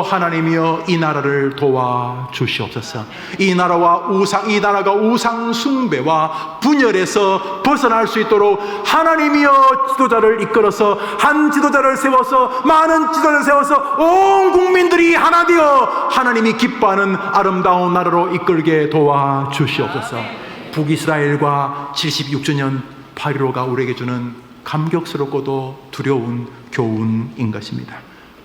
하나님이여 이 나라를 도와주시옵소서. 이 나라가 우상 숭배와 분열에서 벗어날 수 있도록 하나님이여 지도자를 이끌어서 한 지도자를 세워서 많은 지도자를 세워서 온 국민들이 하나 되어 하나님이 기뻐하는 아름다운 나라로 이끌게 도와주시옵소서. 북이스라엘과 76주년 8.15가 우리에게 주는 감격스럽고도 두려운 교훈인 것입니다.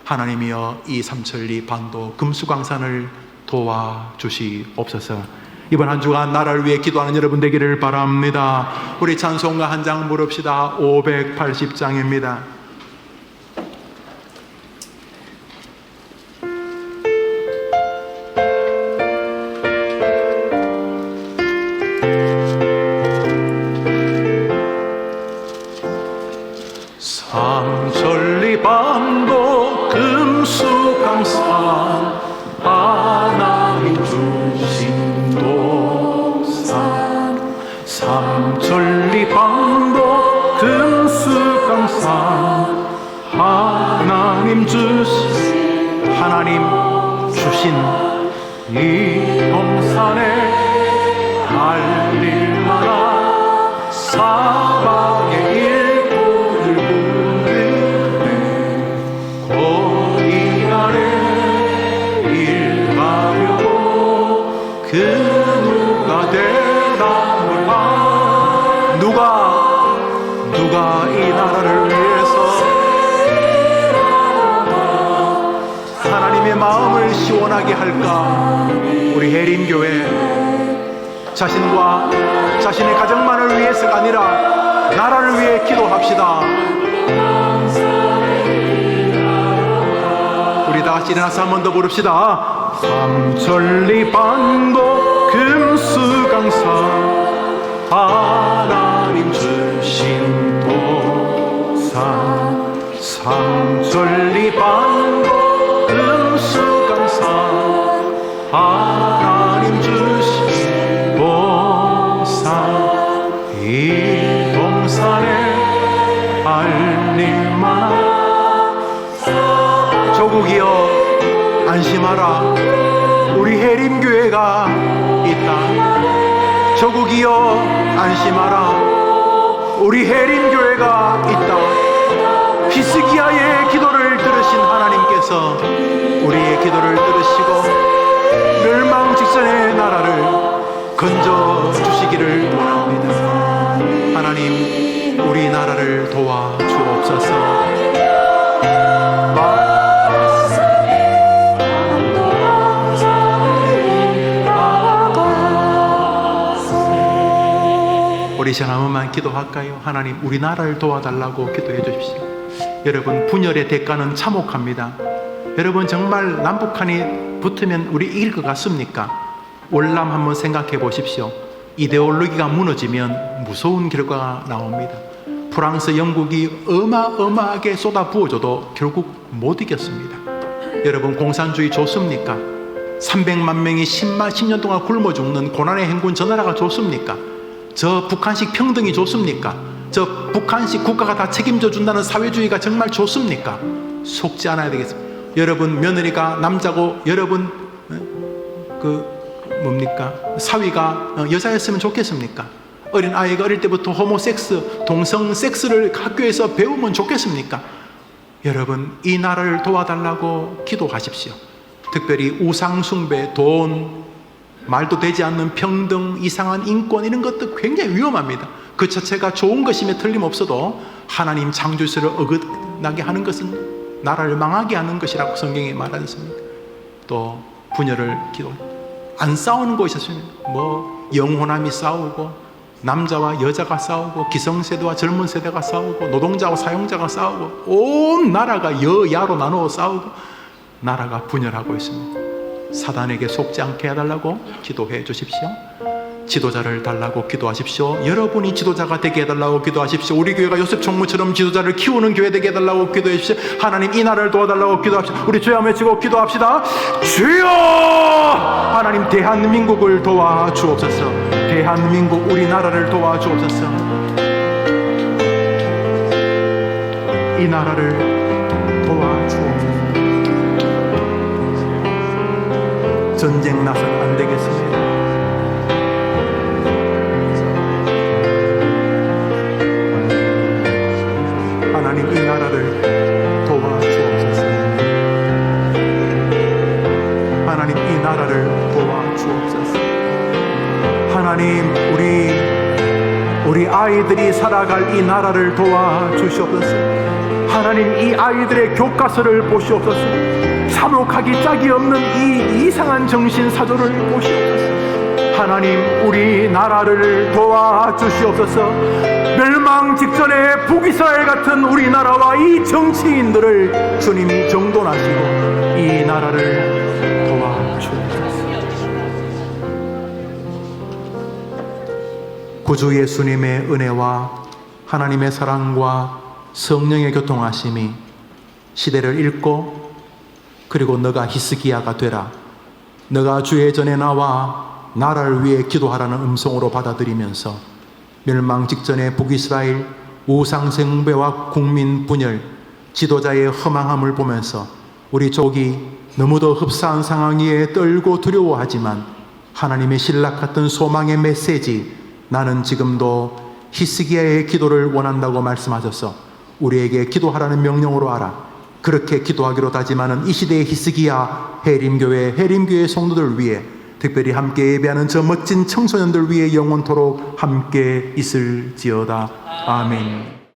하나님이여 이 삼천리 반도 금수강산을 도와주시옵소서. 이번 한 주간 나라를 위해 기도하는 여러분 되기를 바랍니다. 우리 찬송가 한 장 부릅시다. 580장입니다. 삼천리 반도 금수강산 하나님 주신 도산. 삼천리 반도 금수강산 하나님 주신 이 동산에 알릴만한 사방의 일꾼을 부르네. 거기 아래 일가려고 그 누가 대담을 누가 이 나라를 위해서 하나님의 마음을 마음을 시원하게 할까? 우리 해림교회 자신과 자신의 가정만을 위해서가 아니라 나라를 위해 기도합시다. 우리 다 같이 일어나서 한 번 더 부릅시다. 삼천리 반도 금수강산 하나님 주신 도산 삼천리 반도 금수강산 하나님 주신 도산 이 동산에 알릴 만한 조국이여 안심하라. 우리 해림교회가 있다. 조국이여 안심하라. 우리 해림교회가 있다. 히스기야의 기도를 들으신 하나님께서 우리의 기도를 들으시고 멸망 직전의 나라를 건져 주시기를 원합니다. 하나님 우리 나라를 도와 주옵소서. 우리 시간 한 번만 기도할까요? 하나님 우리 나라를 도와달라고 기도해 주십시오. 여러분 분열의 대가는 참혹합니다. 여러분 정말 남북한이 붙으면 우리 이길 것 같습니까? 월남 한번 생각해 보십시오. 이데올로기가 무너지면 무서운 결과가 나옵니다. 프랑스, 영국이 어마어마하게 쏟아 부어줘도 결국 못 이겼습니다. 여러분 공산주의 좋습니까? 300만 명이 10년 동안 굶어 죽는 고난의 행군 저 나라가 좋습니까? 저 북한식 평등이 좋습니까? 저 북한식 국가가 다 책임져 준다는 사회주의가 정말 좋습니까? 속지 않아야 되겠습니다. 여러분 며느리가 남자고 여러분 사위가 여자였으면 좋겠습니까? 어린 아이가 어릴 때부터 호모섹스, 동성 섹스를 학교에서 배우면 좋겠습니까? 여러분 이 나라를 도와달라고 기도하십시오. 특별히 우상숭배, 돈, 말도 되지 않는 평등, 이상한 인권 이런 것도 굉장히 위험합니다. 그 자체가 좋은 것임에 틀림없어도 하나님 창조주를 어긋나게 하는 것은 나라를 망하게 하는 것이라고 성경에 말하셨습니다. 또 분열을 기도 안 싸우는 곳이 있었습니다. 뭐 영혼함이 싸우고 남자와 여자가 싸우고 기성세대와 젊은 세대가 싸우고 노동자와 사용자가 싸우고 온 나라가 여야로 나누어 싸우고 나라가 분열하고 있습니다. 사단에게 속지 않게 해달라고 기도해 주십시오. 지도자를 달라고 기도하십시오. 여러분이 지도자가 되게 해달라고 기도하십시오. 우리 교회가 요셉 총무처럼 지도자를 키우는 교회 되게 해달라고 기도해 주십시오. 하나님 이 나라를 도와달라고 기도합시다. 우리 주여 외치고 기도합시다. 주여! 하나님 대한민국을 도와주옵소서. 대한민국 우리나라를 도와주옵소서. 이 나라를 도와주옵소서. 전쟁 나서는 안 되겠습니다. 하나님 이 나라를 도와주옵소서. 하나님 이 나라를 도와주옵소서. 하나님 우리 아이들이 살아갈 이 나라를 도와주시옵소서. 하나님 이 아이들의 교과서를 보시옵소서. 참혹하기 짝이 없는 이 이상한 정신사조를 보시옵소서. 하나님 우리 나라를 도와주시옵소서. 멸망 직전에 북이스라엘 같은 우리나라와 이 정치인들을 주님이 정돈하시고 이 나라를 도와주옵소서. 구주 예수님의 은혜와 하나님의 사랑과 성령의 교통하심이 시대를 읽고 그리고 너가 히스기야가 되라, 너가 주의 전에 나와 나라를 위해 기도하라는 음성으로 받아들이면서 멸망 직전의 북이스라엘 우상숭배와 국민 분열, 지도자의 허망함을 보면서 우리 족이 너무도 흡사한 상황 위에 떨고 두려워하지만 하나님의 신락 같은 소망의 메시지, 나는 지금도 히스기야의 기도를 원한다고 말씀하셔서 우리에게 기도하라는 명령으로 알아 그렇게 기도하기로 다짐하는 이 시대의 히스기야 해림교회 성도들 위해, 특별히 함께 예배하는 저 멋진 청소년들 위해 영원토록 함께 있을지어다. 아멘.